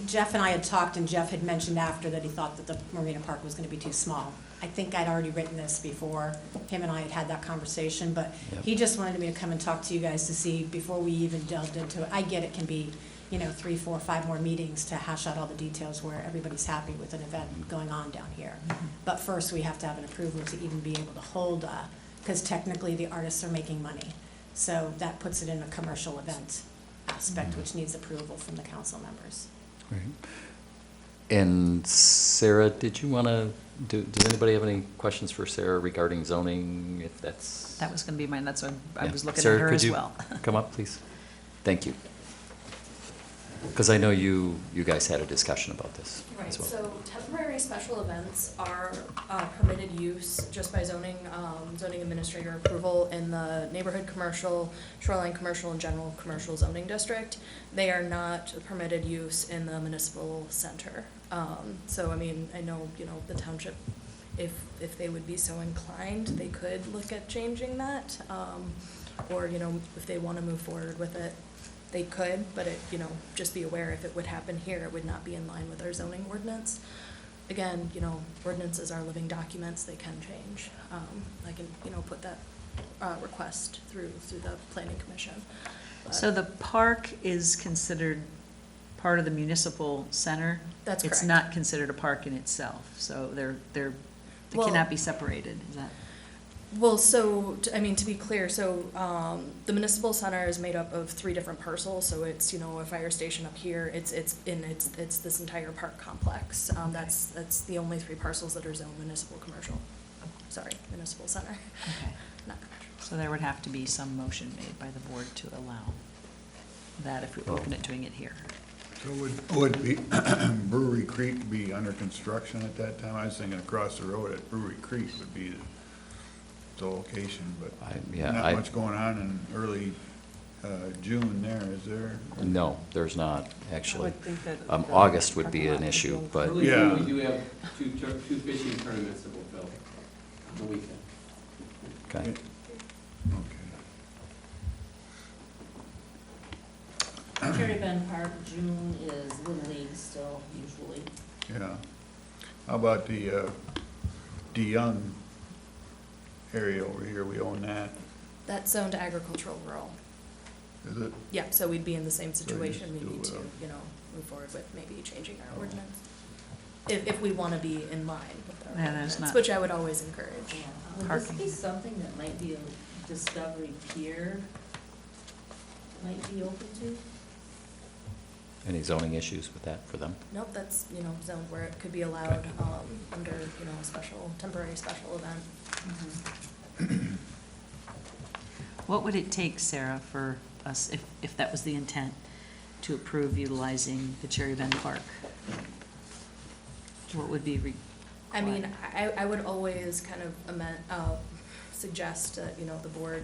Jeff and I had talked, and Jeff had mentioned after that he thought that the Marina Park was gonna be too small. I think I'd already written this before, him and I had had that conversation, but Yep. he just wanted me to come and talk to you guys to see, before we even delved into it. I get it can be, 3, 4, 5 more meetings to hash out all the details where everybody's happy with an event going on down here. But first, we have to have an approval to even be able to hold, because technically the artists are making money. So that puts it in a commercial event aspect, which needs approval from the council members. Right. And Sarah, did you want to, does anybody have any questions for Sarah regarding zoning, if that's? That was gonna be mine, that's why I Yeah. was looking at Sarah, her could as you well. come up, please? Thank you. Because I know you guys had a discussion about this Right, as well. so temporary special events are permitted use just by zoning administrator approval in the neighborhood commercial, shoreline commercial, and general commercial zoning district. They are not permitted use in the municipal center. So, I mean, I know, the township, if they would be so inclined, they could look at changing that. Or, if they want to move forward with it, they could, but just be aware if it would happen here, it would not be in line with our zoning ordinance. Again, ordinances are living documents, they can change. I can, put that, request through the planning commission. But So the park is considered part of the municipal center? That's It's correct. not considered a park in itself, so they Well- cannot be separated, is that? Well, so, to be clear, so, the municipal center is made up of 3 different parcels, so it's, a fire station up here, it's this entire park complex. That's the only 3 parcels that are zoned municipal commercial, municipal center, Okay. not commercial. So there would have to be some motion made by the board to allow that if we were looking at doing it here. So would be Brewery Creek be under construction at that time? I was thinking across the road at Brewery Creek would be the location, but not much going on in early June there, is there? No, there's not, actually. would think that the August would be parking lot an would issue, be but, Early Yeah. June, we do have two fishing tournaments that will fill on the weekend. okay. Okay. Cherry Bend Park, June is Little League still usually. Yeah. How about the DeYoung area over here? We own that, That's zoned agricultural rural. is it? Yeah, so we'd be in the same situation, we do need to, it. move forward with maybe changing our ordinance. If we want to be in line with our Yeah, there's ordinance, not- which I would always encourage. Would this Parking. be something that might be a Discovery Pier might be open to? Any zoning issues with that for them? Nope, that's, zoned where it could be allowed, under, a temporary special event. What would it take, Sarah, for us, if that was the intent, to approve utilizing the Cherry Bend Park? What would be required? I mean, I would always kind of suggest that, the board,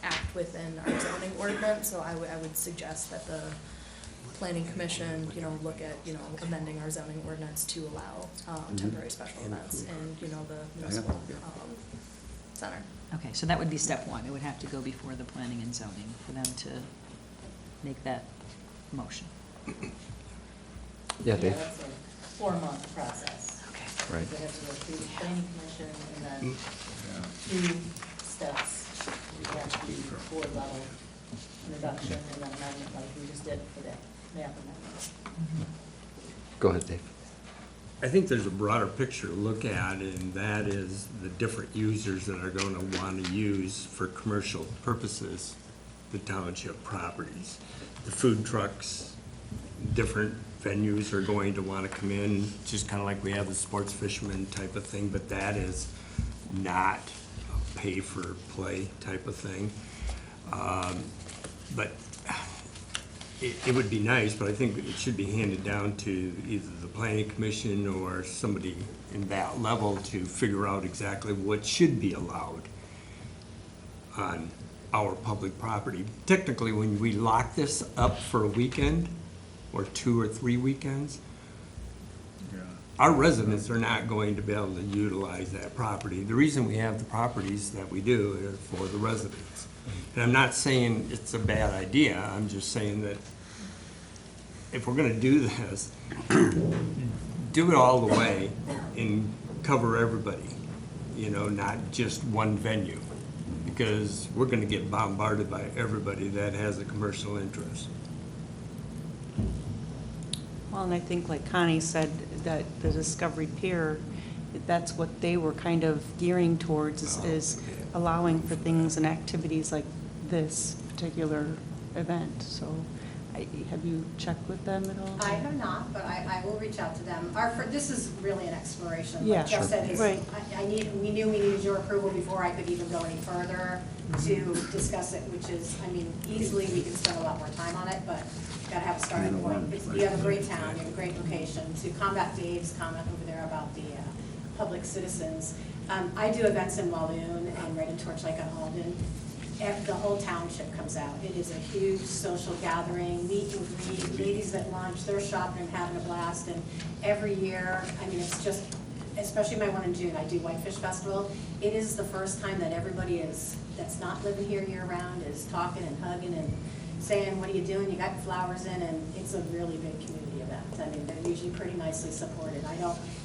act within our zoning ordinance, so I would suggest that the planning commission, look at, amending our zoning ordinance to allow, temporary special events in, the municipal, center. Okay, so that would be step 1. It would have to go before the planning and zoning for them to make that motion. Yeah, Dave? That's a 4-month process. Okay. Right. They have to go through the planning commission and then Yeah. 2 steps. You have to be board level introduction and then amendment like we just did for that map amendment. Go ahead, Dave. I think there's a broader picture to look at, and that is the different users that are going to want to use for commercial purposes the township properties. The food trucks, different venues are going to want to come in, just kind of like we have the sports fisherman type of thing, but that is not a pay-for-play type of thing. But it would be nice, but I think it should be handed down to either the planning commission or somebody in that level to figure out exactly what should be allowed on our public property. Technically, when we lock this up for a weekend, or 2 or 3 weekends, Yeah. our residents are not going to be able to utilize that property. The reason we have the properties that we do is for the residents. And I'm not saying it's a bad idea, I'm just saying that if we're gonna do this, do it all the way and cover everybody, you know, not just one venue. Because we're gonna get bombarded by everybody that has a commercial interest. Well, and I think like Connie said, that the Discovery Pier, that's what they were kind of gearing towards is allowing for things and activities like this particular event. So have you checked with them at all? I have not, but I will reach out to them. This is really an exploration. Yeah, Like Jeff said, it's- right. we knew we needed your approval before I could even go any further to discuss it, which is, I mean, easily we can spend a lot more time on it, but gotta have a starting point. You have a great town, you have a great location. To combat Dave's comment over there about the public citizens, I do events in Walloon and right in Torch Lake on Alden. The whole township comes out. It is a huge social gathering, meet and greet, ladies at lunch, they're shopping and having a blast. And every year, I mean, it's just, especially my one in June, I do Whitefish Festival. It is the first time that everybody that's not living here year round is talking and hugging and saying, what are you doing? You got your flowers in, and it's a really big community event. I mean, they're usually pretty nicely supported.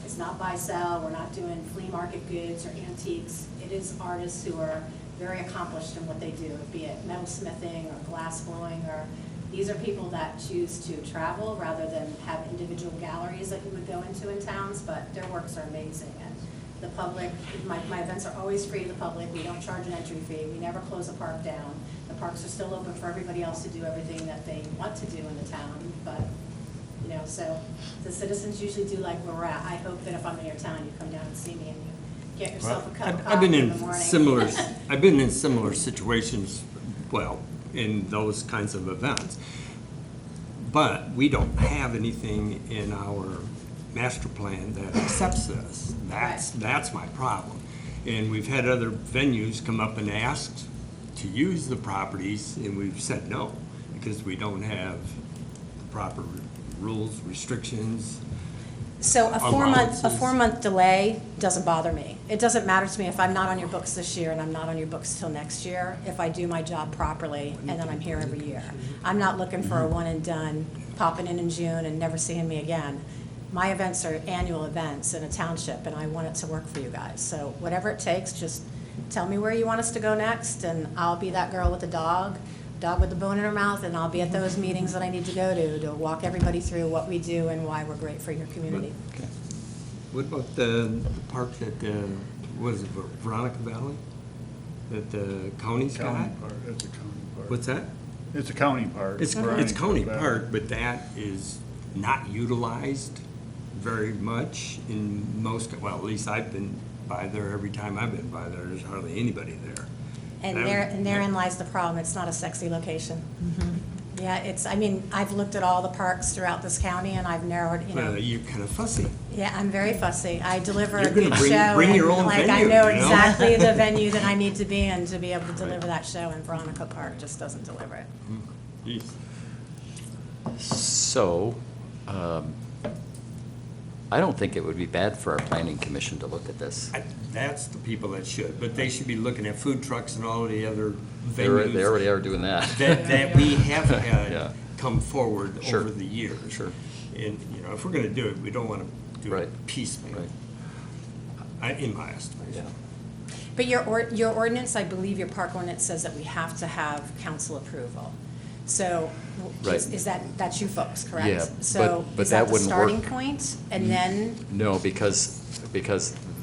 It's not buy sell, we're not doing flea market goods or antiques. It is artists who are very accomplished in what they do, be it metalsmithing or glass blowing, or these are people that choose to travel rather than have individual galleries that you would go into in towns, but their works are amazing. And the public, my events are always free to the public. We don't charge an entry fee. We never close a park down. The parks are still open for everybody else to do everything that they want to do in the town, but, you know, so the citizens usually do like where we're at. I hope that if I'm in your town, you come down and see me and you get yourself a cup of I've been coffee in the in morning. I've been in similar situations, well, in those kinds of events. But we don't have anything in our master plan that accepts this. That's my problem. And we've had other venues come up and asked to use the properties, and we've said no, because we don't have the proper rules, restrictions. So a Allowances. 4-month delay doesn't bother me. It doesn't matter to me if I'm not on your books this year and I'm not on your books till next year, if I do my job properly and then I'm here every year. I'm not looking for a one and done, popping in June and never seeing me again. My events are annual events in a township and I want it to work for you guys. So whatever it takes, just tell me where you want us to go next and I'll be that girl with the dog with the bone in her mouth, and I'll be at those meetings that I need to go to walk everybody through what we do and why we're great for your community. Okay. What about the park that, what is it, Veronica Valley? That the county's got? County park, it's a county park. What's that? It's a county park. It's Veronica county Valley. park, but that is not utilized very much in most, well, at least I've been by there every time I've been by there. There's hardly anybody there. And therein lies the problem, it's not a sexy location. Yeah, I've looked at all the parks throughout this county and I've narrowed, Well, you're kind of fussy. Yeah, I'm very fussy. I deliver a You're gonna good show. bring your and, own I venue, know you know? exactly the venue that I need to be in to be able to deliver that show, and Veronica Park just doesn't deliver it. Jeez. So, I don't think it would be bad for our planning commission to look at this. That's the people that should, but they should be looking at food trucks and all the other They venues. already are doing that. That we have Yeah. had come forward Sure. over the years. Sure. And, you know, if we're gonna do it, we don't wanna do Right. it piecemeal, Right. in my estimation. But your ordinance, I believe your park ordinance says that we have to have council approval. So, Right. is that, that's you folks, correct? Yeah, So, but is that that the wouldn't starting work. point? And then, No, because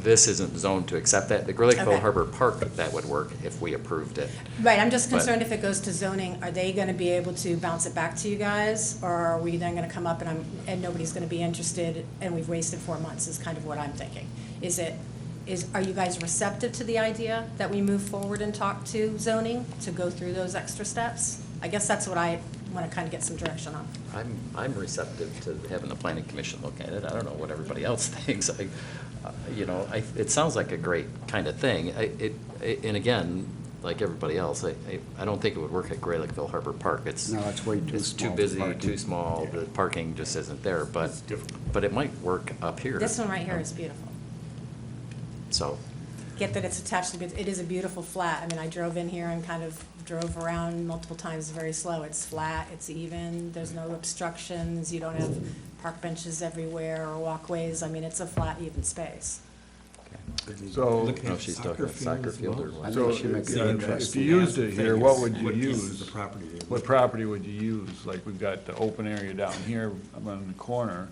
this isn't zoned to accept that. The Great Lakeville Okay. Harbor Park, that would work if we approved it. right, I'm just But- concerned if it goes to zoning, are they gonna be able to bounce it back to you guys? Or are we then gonna come up and nobody's gonna be interested, and we've wasted 4 months, is kind of what I'm thinking. Are you guys receptive to the idea that we move forward and talk to zoning to go through those extra steps? I guess that's what I wanna kind of get some direction on. I'm receptive to having the planning commission look at it. I don't know what everybody else thinks. It sounds like a great kind of thing. And again, like everybody else, I don't think it would work at Great Lakeville Harbor Park. No, it's way too It's too small for busy, parking. too small, the parking just isn't there, but, It's different. but it might work up here. This one right here is beautiful. So, Get that it's attached to, it is a beautiful flat. I mean, I drove in here and kind of drove around multiple times very slow. It's flat, it's even, there's no obstructions, you don't have park benches everywhere or walkways. I mean, it's a flat, even space. So- Looking No, at she's soccer talking field soccer as field well. or what? I So, think she makes it if interesting. you used it here, what would you What pieces use? of the property they What would- property would you use? Like, we've got the open area down here on the corner,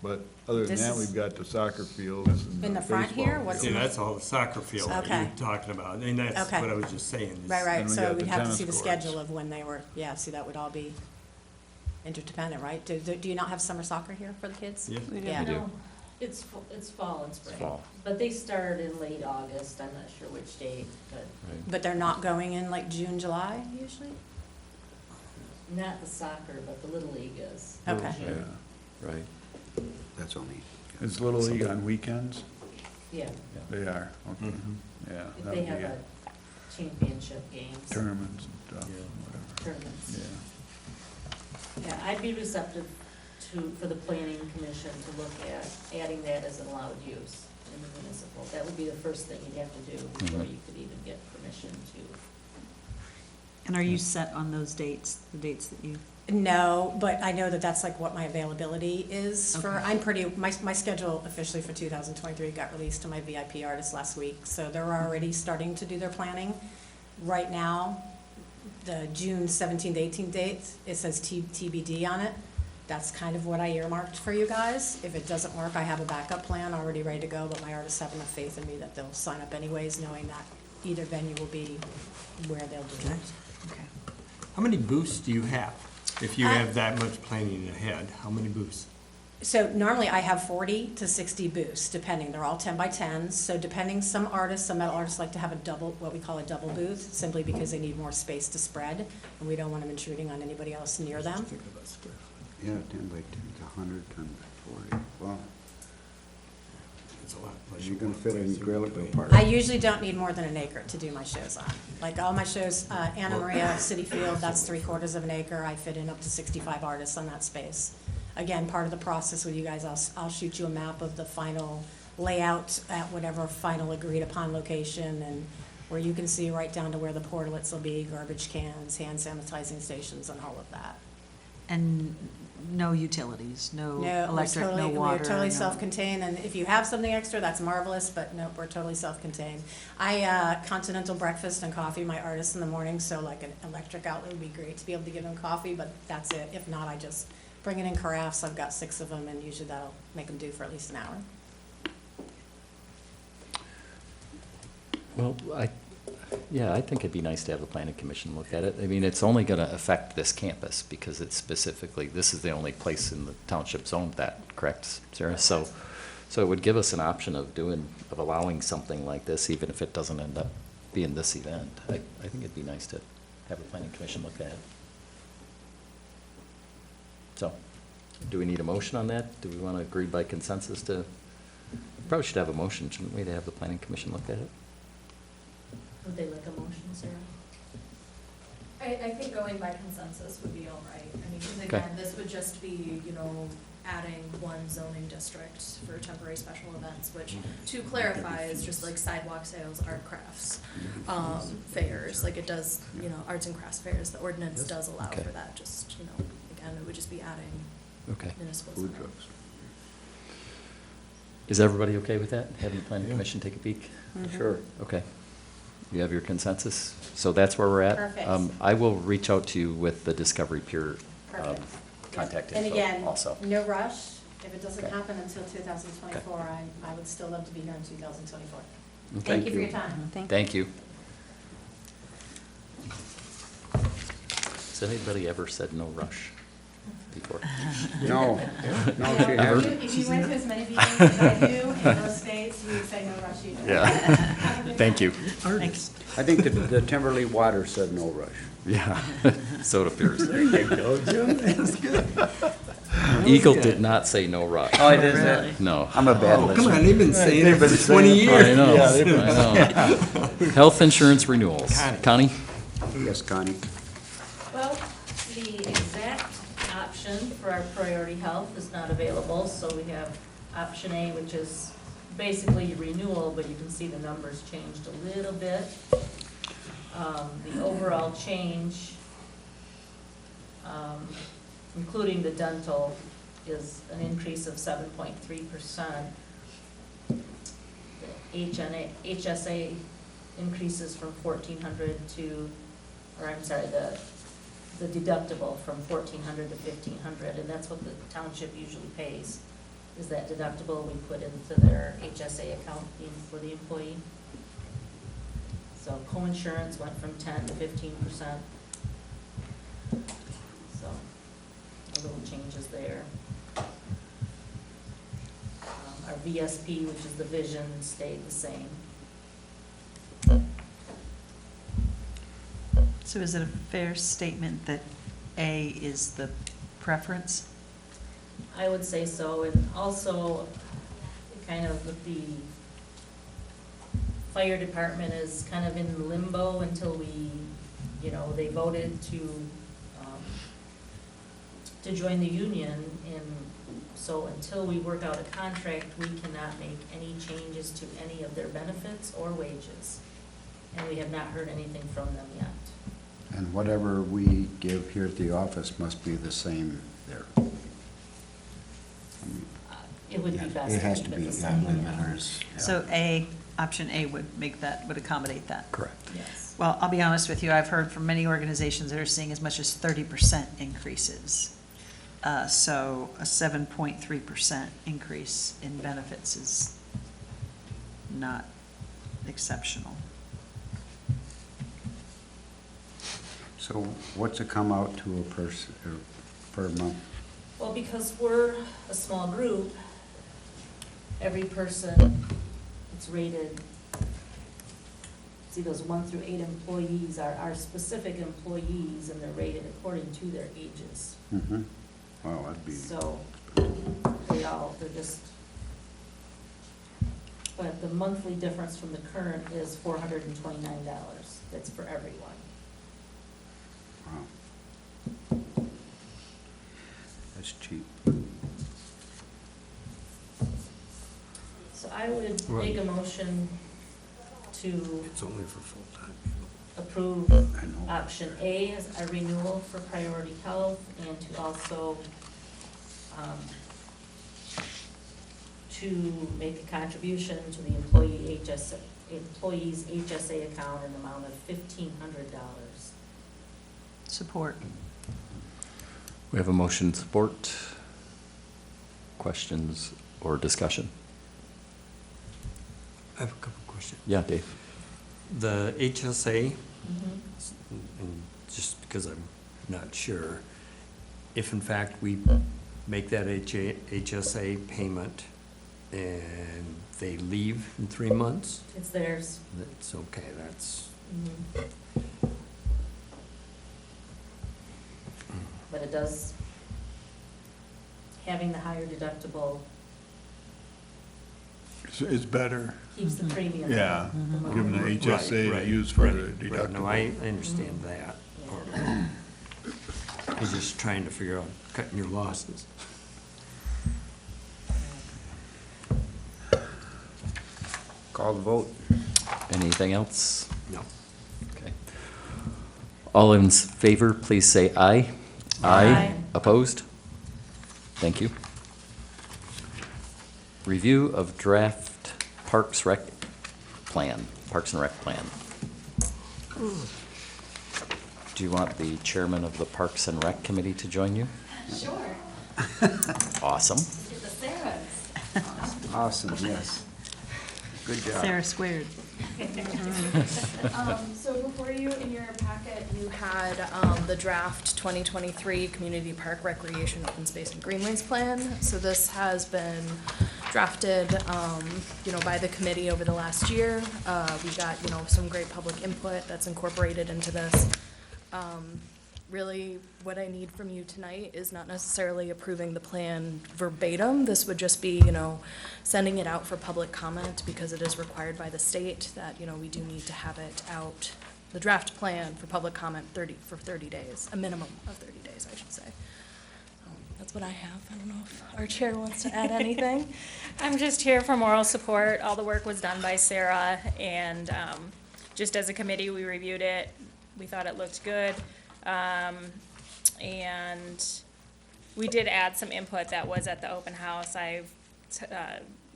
but other than This that, is- we've got the soccer fields and In the front baseball here? What's See, in fields. that's all the soccer field that Okay. you're talking about, and that's Okay. what I was just saying. is- Right, right, And we so got we'd the have to tennis see the courts. schedule of when they were, yeah, see, that would all be interdependent, right? Do you not have summer soccer here for the kids? Yeah. Yeah. We do. No, it's fall and spring. fall. But they start in late August, I'm not sure which date, but But they're not going in like June, July usually? not the soccer, but the Little League is. Okay. Yeah. right. That's only. Is Little League on weekends? Yeah, They are, okay, Mhm. yeah. if that they would have be a it. championship games, Tournaments and stuff, Yeah. whatever, tournaments. yeah. Yeah, I'd be receptive for the planning commission to look at adding that as an allowed use in the municipal. That would be the first thing you'd have to do before Mhm. you could even get permission to. And are you set on those dates, the dates that you? No, but I know that that's like what my availability is for, Okay. I'm pretty, my schedule officially for 2023 got released to my VIP artists last week, so they're already starting to do their planning. Right now, the June 17th, 18th date, it says TBD on it. That's kind of what I earmarked for you guys. If it doesn't work, I have a backup plan already ready to go, but my artists have enough faith in me that they'll sign up anyways, knowing that either venue will be where they'll do it. Okay. How many booths do you have? If you Uh, have that much planning ahead, how many booths? So normally I have 40 to 60 booths, depending. They're all 10 by 10s. So depending, some metal artists like to have a double, what we call a double booth, simply because they need more space to spread, and we don't want them intruding on anybody else near them. Yeah, 10 by 10, it's 100, 10 by 40. Wow. It's a lot. You're gonna fit in Great Lakeville Park. I usually don't need more than an acre to do my shows on. Like all my shows, Anna Maria, City Field, that's 3/4 of an acre. I fit in up to 65 artists on that space. Again, part of the process with you guys, I'll shoot you a map of the final layout at whatever final agreed upon location, and where you can see right down to where the portlets will be, garbage cans, hand sanitizing stations, and all of that. And no utilities, no electric, no water? We're totally no- self-contained, and if you have something extra, that's marvelous, but no, we're totally self-contained. I, continental breakfast and coffee, my artists in the morning, so like an electric outlet would be great to be able to give them coffee, but that's it. If not, I just bring it in carafes, I've got 6 of them, and usually that'll make them do for at least an hour. Well, I think it'd be nice to have the planning commission look at it. I mean, it's only gonna affect this campus, because it's specifically, this is the only place in the township zone that, correct, Sarah? So it would give us an option of allowing something like this, even if it doesn't end up being this event. I think it'd be nice to have the planning commission look at it. So, do we need a motion on that? Do we wanna agree by consensus to, probably should have a motion, shouldn't we, to have the planning commission look at it? Would they like a motion, Sarah? I think going by consensus would be all right. I mean, because Okay. again, this would just be, adding one zoning district for temporary special events, which, to clarify, is just like sidewalk sales, art crafts, fairs, like it does, arts and crafts fairs, the ordinance does allow Okay. for that, just, again, it would just be adding Okay. municipal. Food zone. trucks. Is everybody okay with that, having the planning commission take a peek? Mhm. Sure. Okay. You have your consensus? So that's where we're at? Perfect. I will reach out to you with the Discovery Pier Perfect. contact And info again, also. no rush. If it doesn't Okay. happen until 2024, I would still love to be here in 2024. Okay. Thank you for your time. Thank you. Has anybody ever said no rush before? No, no, she If hasn't. you went to as many meetings as I do in those states, you would say no rush either. Yeah. Thank you. Thanks. I think the Timberley Water said no rush. Yeah, so it appears. There you go, Jim. That's good. Eagle did not say no rush. Oh, it is Really? No. I'm a bad Oh, listener. come on, they've been saying They've it been for saying 20 it for- years. I know, Yeah, they've I know. Health insurance renewals. Connie? Yes, Connie. Well, the exact option for our priority health is not available, so we have option A, which is basically renewal, but you can see the numbers changed a little bit. The overall change, including the dental, is an increase of 7.3%. The HSA increases from 1,400 to, or I'm sorry, the deductible from 1,400 to 1,500, and that's what the township usually pays, is that deductible we put into their HSA account for the employee. So co-insurance went from 10 to 15%. So, a little changes there. Our VSP, which is the vision, stayed the same. So is it a fair statement that A is the preference? I would say so, and also kind of with the fire department is kind of in limbo until we, they voted to join the union, and so until we work out a contract, we cannot make any changes to any of their benefits or wages. And we have not heard anything from them yet. And whatever we give here at the office must be the same there. It would be best It to has keep to it be, the yeah, same. limiters. yeah. So option A would accommodate that. Correct. Yes. Well, I'll be honest with you, I've heard from many organizations that are seeing as much as 30% increases. So a 7.3% increase in benefits is not exceptional. So what's it come out to a person, or per month? Well, because we're a small group, every person, it's rated, see those 1 through 8 employees are our specific employees, and they're rated according to their ages. Mm-hmm. Wow, that'd be, So they're just, but the monthly difference from the current is $429. That's for everyone. wow. That's cheap. So I would make a motion to It's only for full-time people. approve I know. option A as a renewal for priority health, and to also, to make a contribution to the employee's HSA account in the amount of $1,500. Support. We have a motion and support. Questions or discussion? I have a couple of questions. Yeah, Dave? The HSA, Mhm. and just because I'm not sure, if in fact we make that HSA payment and they leave in 3 months, It's theirs. that's okay, that's, Mhm. But it does, having the higher deductible It's better, keeps the premium. yeah, the money. give them the Right, HSA to right, use for the right, right. No, I deductible. understand that part of it. I was just trying to figure out cutting your losses. Call the vote. Anything else? No. Okay. All in favor, please say aye. Aye. Opposed? Thank you. Review of draft Parks and Rec plan. Do you want the chairman of the Parks and Rec Committee to join you? Sure. Awesome. Get the Sarahs. Awesome, yes. Good job. Sarah squared. So before you, in your packet, you had the draft 2023 Community Park Recreation Open Space and Greenways Plan. So this has been drafted, by the committee over the last year. We got, some great public input that's incorporated into this. Really, what I need from you tonight is not necessarily approving the plan verbatim. This would just be, sending it out for public comment because it is required by the state that, we do need to have it out, the draft plan for public comment 30 days, a minimum of 30 days, I should say. That's what I have. I don't know if our chair wants to add anything. I'm just here for moral support. All the work was done by Sarah, and just as a committee, we reviewed it. We thought it looked good. And we did add some input that was at the open house.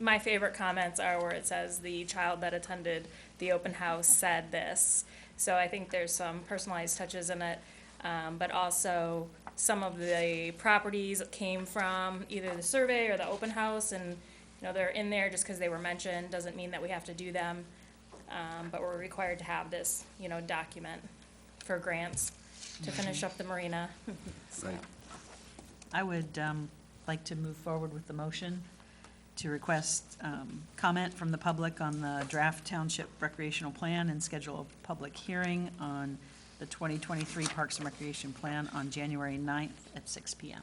My favorite comments are where it says the child that attended the open house said this. So I think there's some personalized touches in it, but also some of the properties came from either the survey or the open house, and they're in there just because they were mentioned. Doesn't mean that we have to do them, but we're required to have this, document for grants to finish up the marina. So. Right. I would like to move forward with the motion to request comment from the public on the draft Township recreational plan and schedule a public hearing on the 2023 Parks and Recreation Plan on January 9th at 6 p.m.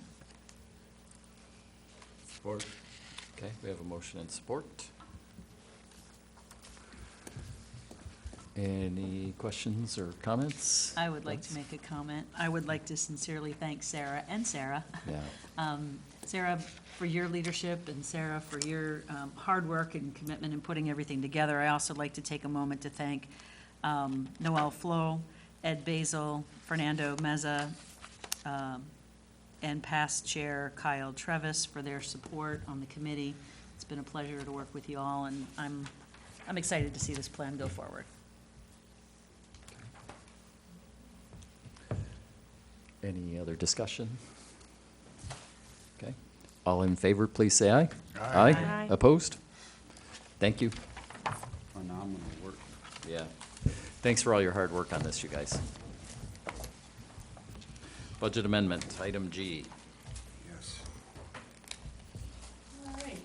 Support. Okay, we have a motion and support. Any questions or comments? I would like to make a comment. I would like to sincerely thank Sarah and Sarah. Yeah. Sarah, for your leadership, and Sarah, for your hard work and commitment in putting everything together. I also like to take a moment to thank Noel Flo, Ed Basil, Fernando Meza, and past chair Kyle Trevis for their support on the committee. It's been a pleasure to work with you all, and I'm excited to see this plan go forward. Any other discussion? Okay. All in favor, please say aye. Aye. Aye. Opposed? Thank you. Phenomenal work. Yeah. Thanks for all your hard work on this, you guys. Budget amendment, item G. Yes. All right.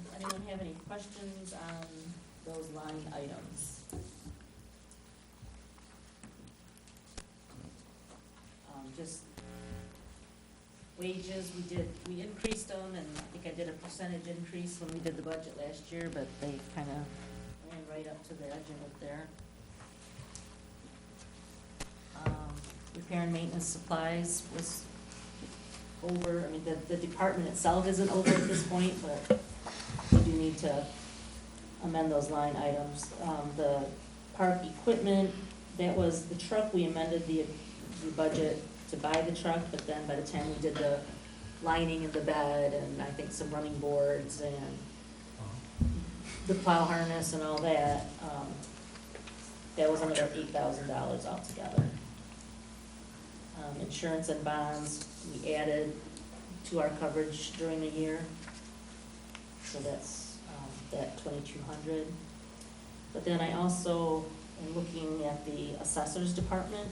Does anyone have any questions on those line items? Just wages, we increased them, and I think I did a percentage increase when we did the budget last year, but they kind of ran right up to the edge of it there. Repair and maintenance supplies was over, I mean, the department itself isn't over at this point, but we do need to amend those line items. The park equipment, that was the truck, we amended the budget to buy the truck, but then by the time we did the lining of the bed and I think some running boards and the plow harness and all that, that was another $8,000 altogether. Insurance and bonds, we added to our coverage during the year, so that's that 2,200. But then I also am looking at the assessor's department.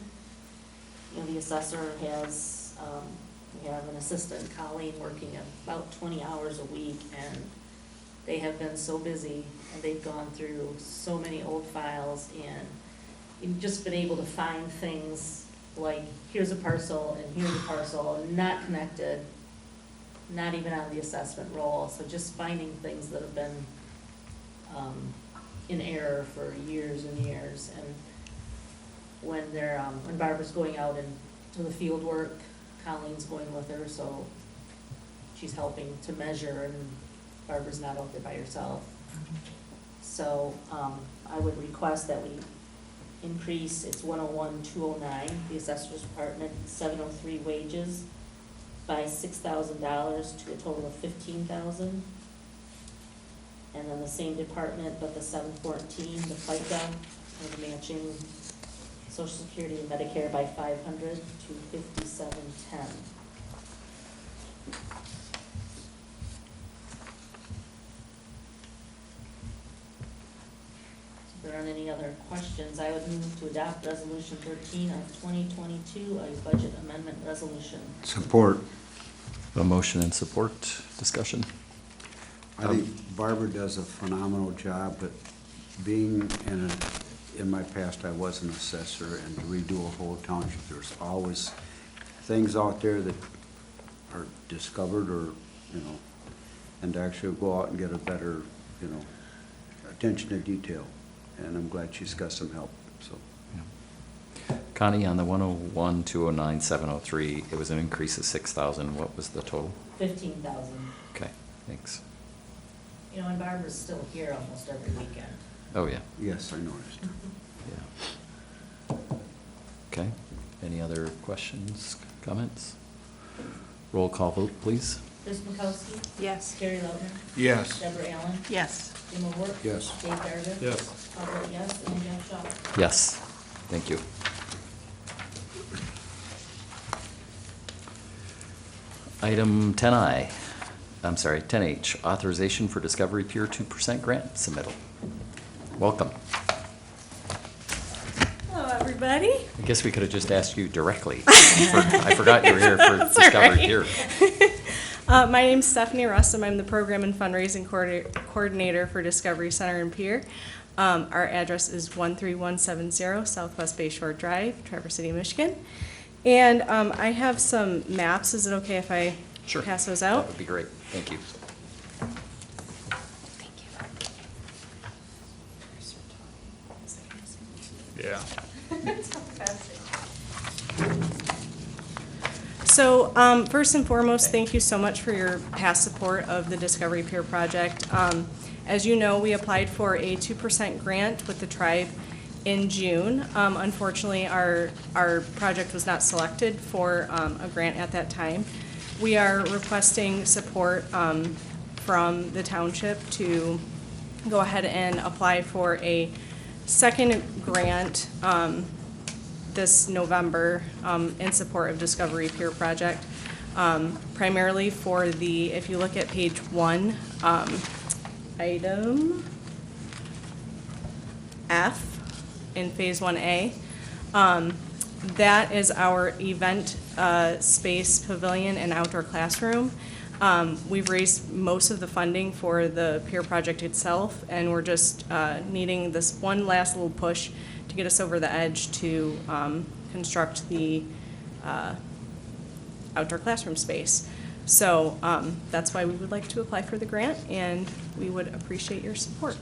The assessor has, we have an assistant, Colleen, working about 20 hours a week, and they have been so busy, and they've gone through so many old files, and you've just been able to find things like, here's a parcel, and here's a parcel, not connected, not even on the assessment roll, so just finding things that have been in error for years and years, and when Barbara's going out and to the field work, Colleen's going with her, so she's helping to measure, and Barbara's not out there by herself. So, I would request that we increase, it's 101,209, the assessor's department, 703 wages, by $6,000 to a total of $15,000. And then the same department, but the 714, the FICA, or the matching Social Security and Medicare by 500 to 5710. If there aren't any other questions, I would move to adopt Resolution 13 of 2022, a budget amendment resolution. Support. A motion and support, discussion. I think Barbara does a phenomenal job, but being in my past, I was an assessor, and to redo a whole township, there's always things out there that are discovered or, and to actually go out and get a better, attention to detail. And I'm glad she's got some help, so. Connie, on the 101, 209, 703, it was an increase of 6,000. What was the total? 15,000. Okay, thanks. And Barbara's still here almost every weekend. Oh, yeah. Yes, I noticed. Yeah. Okay, any other questions, comments? Roll call vote, please. Chris Makowski? Yes. Gary Logan? Yes. Deborah Allen? Yes. Jim O'Rourke? Yes. Dave Garrett? Yes. I'll vote yes, and Jeff Shaw. Yes, thank you. Item 10I, I'm sorry, 10H, authorization for Discovery Peer 2% grant submittal. Welcome. Hello, everybody. I guess we could have just asked you directly. I forgot you were here for That's all Discovery right. Peer. My name's Stephanie Russom. I'm the Program and Fundraising Coordinator for Discovery Center and Peer. Our address is 13170 Southwest Bayshore Drive, Traverse City, Michigan. And I have some maps. Is it okay if I Sure. pass those out? That would be great, thank you. Yeah. So, first and foremost, thank you so much for your past support of the Discovery Peer Project. As you know, we applied for a 2% grant with the tribe in June. Unfortunately, our project was not selected for a grant at that time. We are requesting support from the township to go ahead and apply for a second grant this November in support of Discovery Peer Project. Primarily for the, if you look at page 1, item F in Phase 1A. That is our event space pavilion and outdoor classroom. We've raised most of the funding for the peer project itself, and we're just needing this one last little push to get us over the edge to construct the outdoor classroom space. So that's why we would like to apply for the grant, and we would appreciate your support.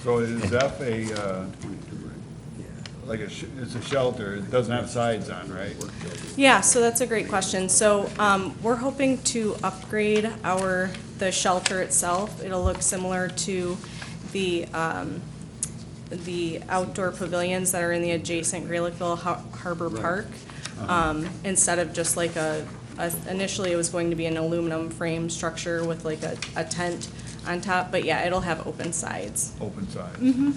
So is F it's a shelter, it doesn't have sides on, right? Yeah, so that's a great question. So we're hoping to upgrade the shelter itself. It'll look similar to the outdoor pavilions that are in the adjacent Graylickville Harbor Park. Instead of just like initially it was going to be an aluminum frame structure with like a tent on top, but yeah, it'll have open sides. Open sides. Mm-hmm.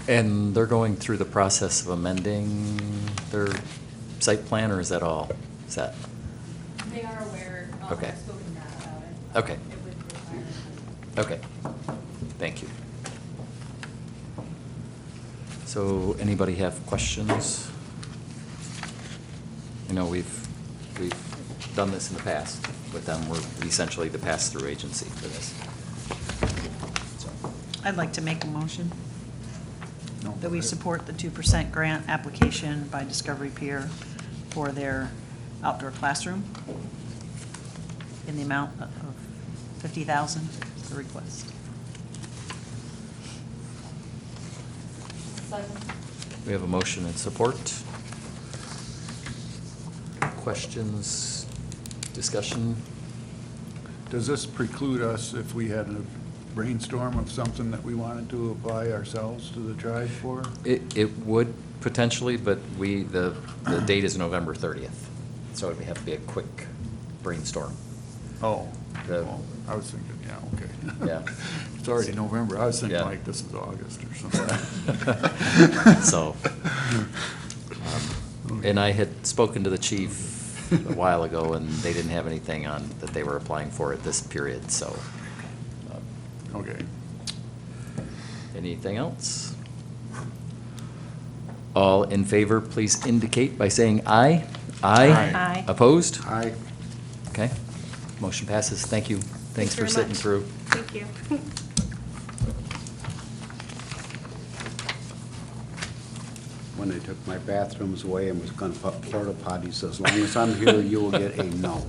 And they're going through the process of amending their site plan, or is that all set? They are aware, Okay. I've spoken to Matt about it. Okay. It would require. Okay, thank you. So, anybody have questions? I know we've done this in the past with them. We're essentially the pass-through agency for this. So, I'd like to make a motion No, that we go ahead. support the 2% grant application by Discovery Peer for their outdoor classroom in the amount of $50,000, the request. we have a motion and support. Questions, discussion? Does this preclude us if we had a brainstorm of something that we wanted to apply ourselves to the tribe for? It would potentially, but the date is November 30th. So it would have to be a quick brainstorm. Oh, The- well, I was thinking, yeah, okay. Yeah. It's already November. I was thinking Yeah. like this is August or something. So, and I had spoken to the chief a while ago, and they didn't have anything on that they were applying for at this period, so. Okay. Anything else? All in favor, please indicate by saying aye. Aye. Aye. Opposed? Aye. Okay. Motion passes. Thank you. Thanks for very sitting much. through. Thank you. When they took my bathrooms away and was gonna put porta potties, as long as I'm here, you will get a no.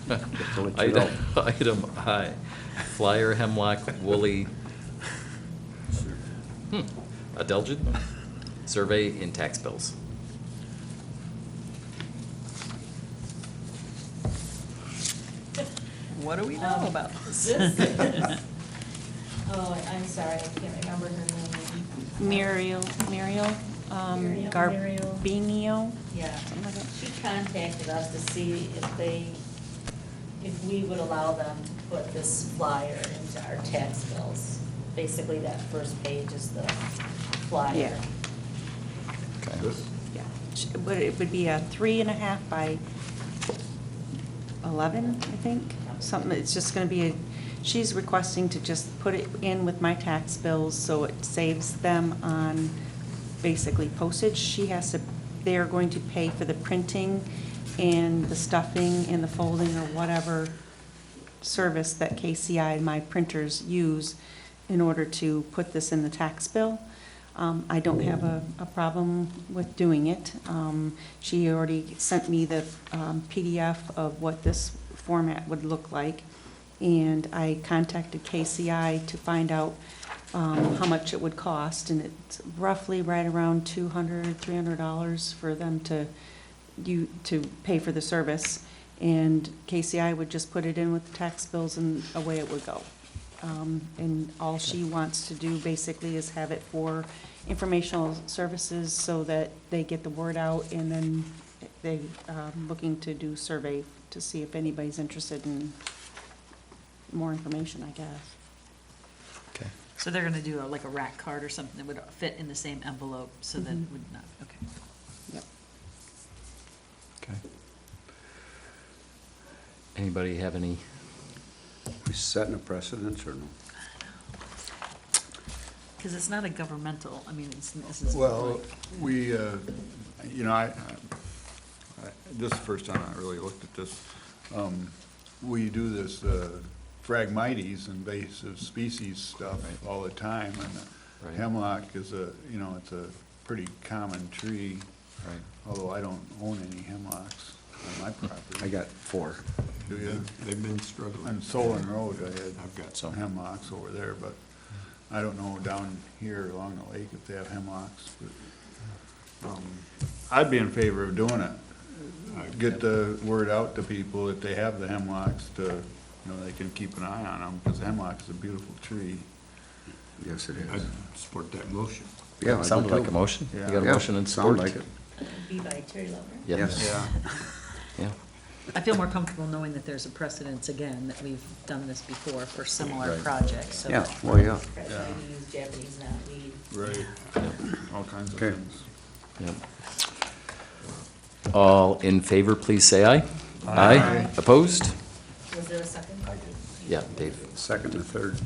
Just to let you know. Item I, Flyer Hemlock Woolly Adelgid Survey in Tax Bills. What do we know about This this? is, oh, I'm sorry, I can't remember her name. Muriel, Muriel. Garbinio? Yeah, Something like that. she contacted us to see if we would allow them to put this flyer into our tax bills. Basically, that first page is the flyer. Yeah. Okay. Yeah, it would be a 3.5 by 11, I think, something, it's just gonna be she's requesting to just put it in with my tax bills, so it saves them on basically postage. They're going to pay for the printing and the stuffing and the folding or whatever service that KCI and my printers use in order to put this in the tax bill. I don't have a problem with doing it. She already sent me the PDF of what this format would look like, and I contacted KCI to find out how much it would cost, and it's roughly right around $200, $300 for them to pay for the service, and KCI would just put it in with the tax bills and away it would go. And all she wants to do basically is have it for informational services so that they get the word out, and then they looking to do survey to see if anybody's interested in more information, I guess. Okay. So they're gonna do like a rack card or something that would fit in the same envelope, so that Mhm. would not, okay. Yep. Okay. Anybody have any? We setting a precedence or no? Because it's not a governmental, I mean, this is. Well, we, you know, this is the first time I really looked at this. We do this Phragmites, invasive species stuff all the time, and Right. hemlock is it's a pretty common tree. Right. Although I don't own any hemlocks on my property. I got 4. Do you? They've been struggling. On Solon Road, I've got some some. hemlocks over there, but I don't know down here along the lake if they have hemlocks. But I'd be in favor of doing it. Get the word out to people that they have the hemlocks to, they can keep an eye on them, because hemlock is a beautiful tree. Yes, it I is. support that motion. Yeah, I do Sounded like too. a motion. You Yeah. got a Yeah, motion and sound support? like it. That would be by Terry Lover. Yes. Yeah. Yeah. I feel more comfortable knowing that there's a precedence again, that we've done this before for similar Right. projects, so. Yeah, well, yeah. That's why we use Japanese knotweed. Right. All kinds of Okay. things. Yep. All in favor, please say aye. Aye. Opposed? Was there a second? Yeah, Dave. Second and third.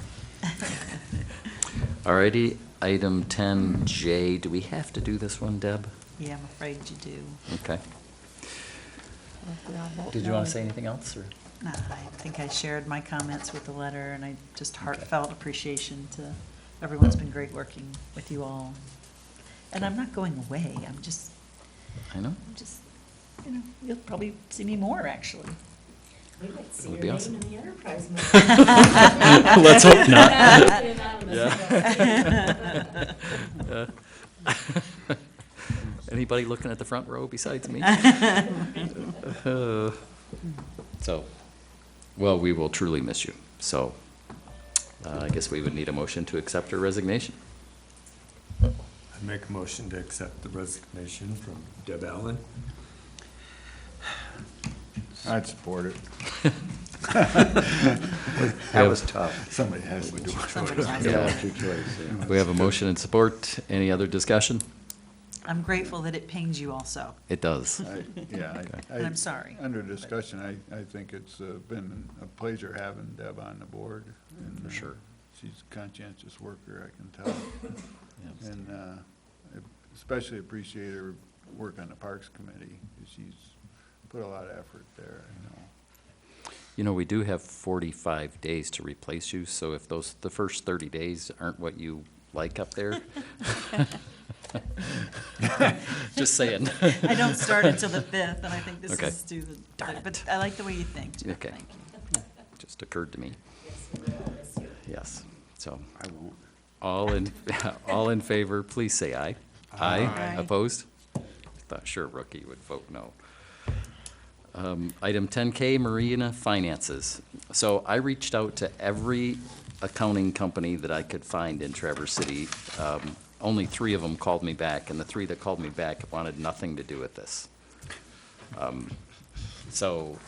Alrighty, item 10J, do we have to do this one, Deb? Yeah, I'm afraid you do. Okay. Did you want to say anything else, or? Nah, I think I shared my comments with the letter, and I just heartfelt appreciation to, everyone's been great working with you all. And I'm not going away, I'm just, I know. you'll probably see me more, actually. We might see That would your be name awesome. in the enterprise. Let's hope not. Yeah. Anybody looking at the front row besides me? So, well, we will truly miss you. So, I guess we would need a motion to accept her resignation. I make a motion to accept the resignation from Deb Allen. I'd support it. That was tough. Somebody has to do it. Somebody has to. Yeah, that's your choice, yeah. We have a motion and support. Any other discussion? I'm grateful that it pains you also, It does. Yeah, and I'm sorry. Under discussion, I think it's been a pleasure having Deb on the board. and, For sure. She's a conscientious worker, I can tell. And I especially appreciate her work on the Parks Committee. She's put a lot of effort there, you know. You know, we do have 45 days to replace you, so if the first 30 days aren't what you like up there. Just saying. I don't start until the 5th, and I think this Okay. is due the, Darn but it. I like the way you think, Jeff. Okay. Thank you. Just occurred to me. Yes, we will miss you. Yes. So, I won't. all in favor, please say aye. Aye. Opposed? Thought sure rookie would vote no. Item 10K, Marina Finances. So I reached out to every accounting company that I could find in Traverse City. Only 3 of them called me back, and the 3 that called me back wanted nothing to do with this. So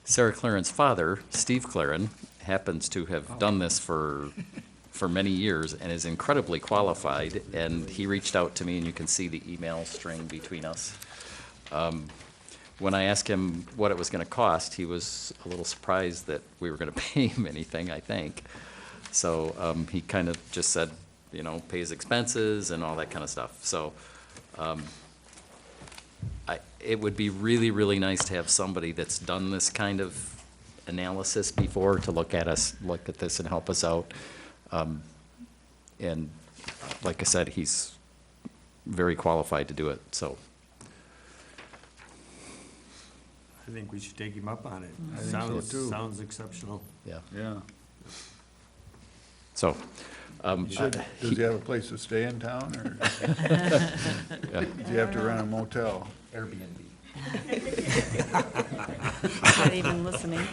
Sarah Claren's father, Steve Claren, happens to have done this for many years and is incredibly qualified, and he reached out to me, and you can see the email string between us. When I asked him what it was going to cost, he was a little surprised that we were going to pay him anything, I think. So he kind of just said, you know, pay his expenses and all that kind of stuff. So it would be really, really nice to have somebody that's done this kind of analysis before to look at this and help us out. And like I said, he's very qualified to do it, so. I think we should take him up on it. I think so, too. Sounds exceptional. Yeah. Yeah. So. Does he have a place to stay in town, or Yeah. does he have to rent a motel? Airbnb. Not even listening.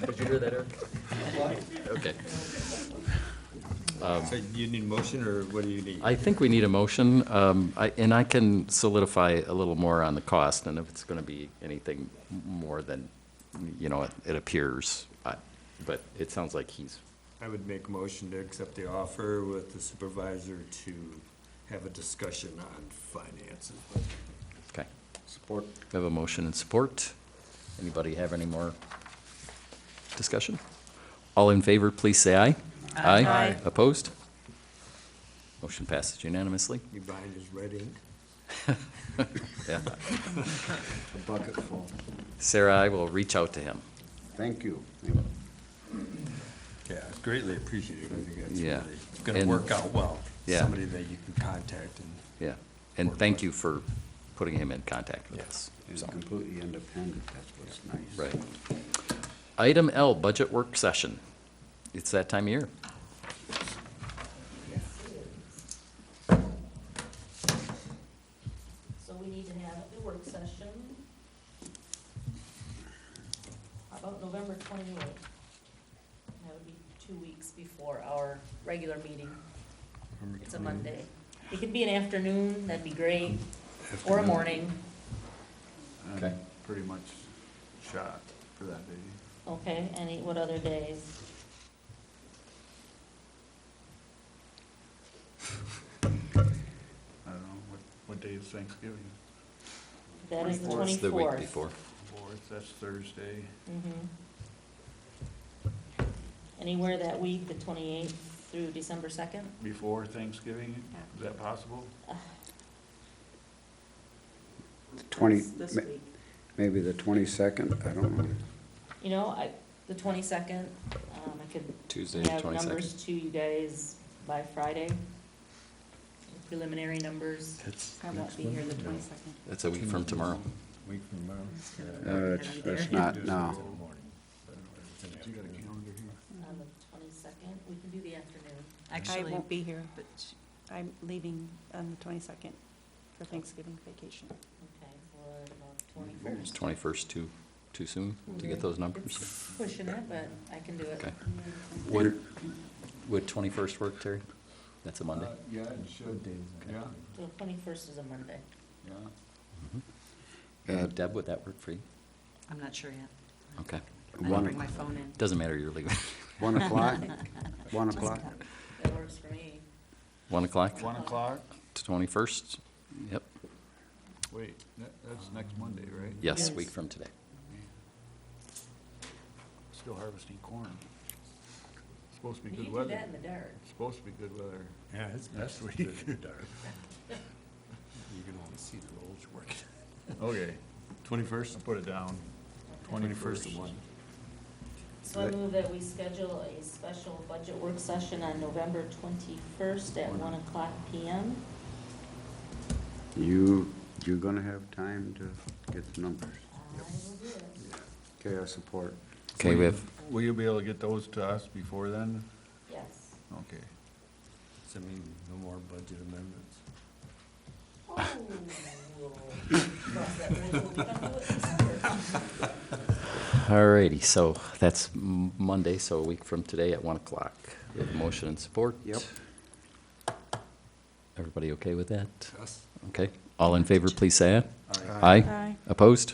Did you hear that, Eric? Okay. So you need a motion, or what do you need? I think we need a motion, and I can solidify a little more on the cost, and if it's going to be anything more than, you know, it appears, but it sounds like he's, I would make a motion to accept the offer with the supervisor to have a discussion on finances. okay. Support. We have a motion and support. Anybody have any more discussion? All in favor, please say aye. Aye. Aye. Opposed? Motion passes unanimously. You buying his red ink? Yeah. A bucket full. Sarah, I will reach out to him. Thank you. Yeah, it's greatly appreciated. I think that's Yeah. really gonna And- work out well. Yeah. Somebody that you can contact and. Yeah. And thank you for putting him in contact with us. He's completely independent, that's what's nice. Right. Item L, budget work session. It's that time of year. So we need to have the work session. How about November 28th? That would be 2 weeks before our regular meeting. It's a Monday. It could be an afternoon, that'd be great, or a morning. I'm Okay. Pretty much shot for that day. Okay, what other days? I don't know, what day is Thanksgiving? That is the 24th. It's the week before. Fourth, that's Thursday. Anywhere that week, the 28th through December 2nd? Before Thanksgiving, is that possible? 20, This ma- week. maybe the 22nd, I don't know. You know, the 22nd, I could Tuesday, have 22nd. numbers to you guys by Friday. Preliminary numbers. I won't be here the 22nd. That's a week from tomorrow. Week from tomorrow. It's not, no. On the 22nd, we can do the afternoon. I Actually, won't be here, but I'm leaving on the 22nd for Thanksgiving vacation. Okay, what about 21st? Is 21st too soon to get those numbers? It's pushing it, but I can do it. Okay. Would 21st work, Terry? That's a Monday? Yeah, it should. Yeah, The 21st is a Monday. yeah. And Deb, would that work for you? I'm not sure yet. Okay. I didn't bring my phone in. Doesn't matter, you're leaving. 1 o'clock? 1 o'clock? That works for me. 1 o'clock? 1 o'clock? To 21st? Yep. Wait, that's next Monday, right? Yes, week from today. Still harvesting corn. Supposed to be You good can do weather. that in the dark. Supposed to be good weather. Yeah, it's Next week. You can only see the roads working. Okay, 21st? I'll put it down. 21st of 1. So I move that we schedule a special budget work session on November 21st at 1 o'clock PM. You're gonna have time to get the numbers. I will do it. Okay, I support. Okay, we have, Will you be able to get those to us before then? Yes. Okay. Does that mean no more budget amendments? Oh, we'll cross that bridge when we come to it in December. alrighty, so that's Monday, so a week from today at 1 o'clock. We have a motion and support. Yep. Everybody okay with that? Yes. Okay, all in favor, please say aye. Aye. Aye. Opposed?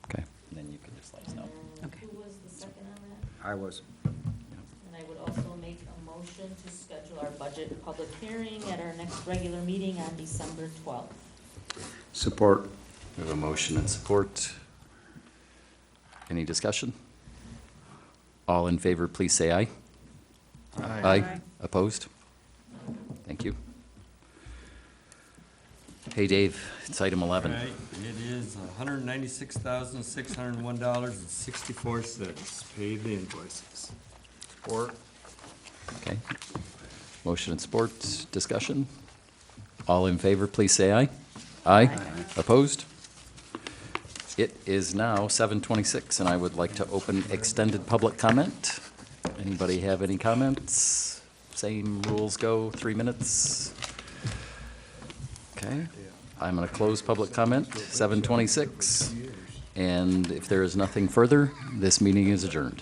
Okay. Then you can just let us know. Okay. Who was the second on that? I was. And I would also make a motion to schedule our budget public hearing at our next regular meeting on December 12th. Support. We have a motion and support. Any discussion? All in favor, please say aye. Aye. Opposed? Thank you. Hey, Dave, it's item 11. Right, it is $196,601.64. Pay the invoices. Support. Okay. Motion and support, discussion. All in favor, please say aye. Aye. Opposed? It is now 7:26, and I would like to open extended public comment. Anybody have any comments? Same rules go, 3 minutes. Okay. I'm going to close public comment, 7:26. And if there is nothing further, this meeting is adjourned.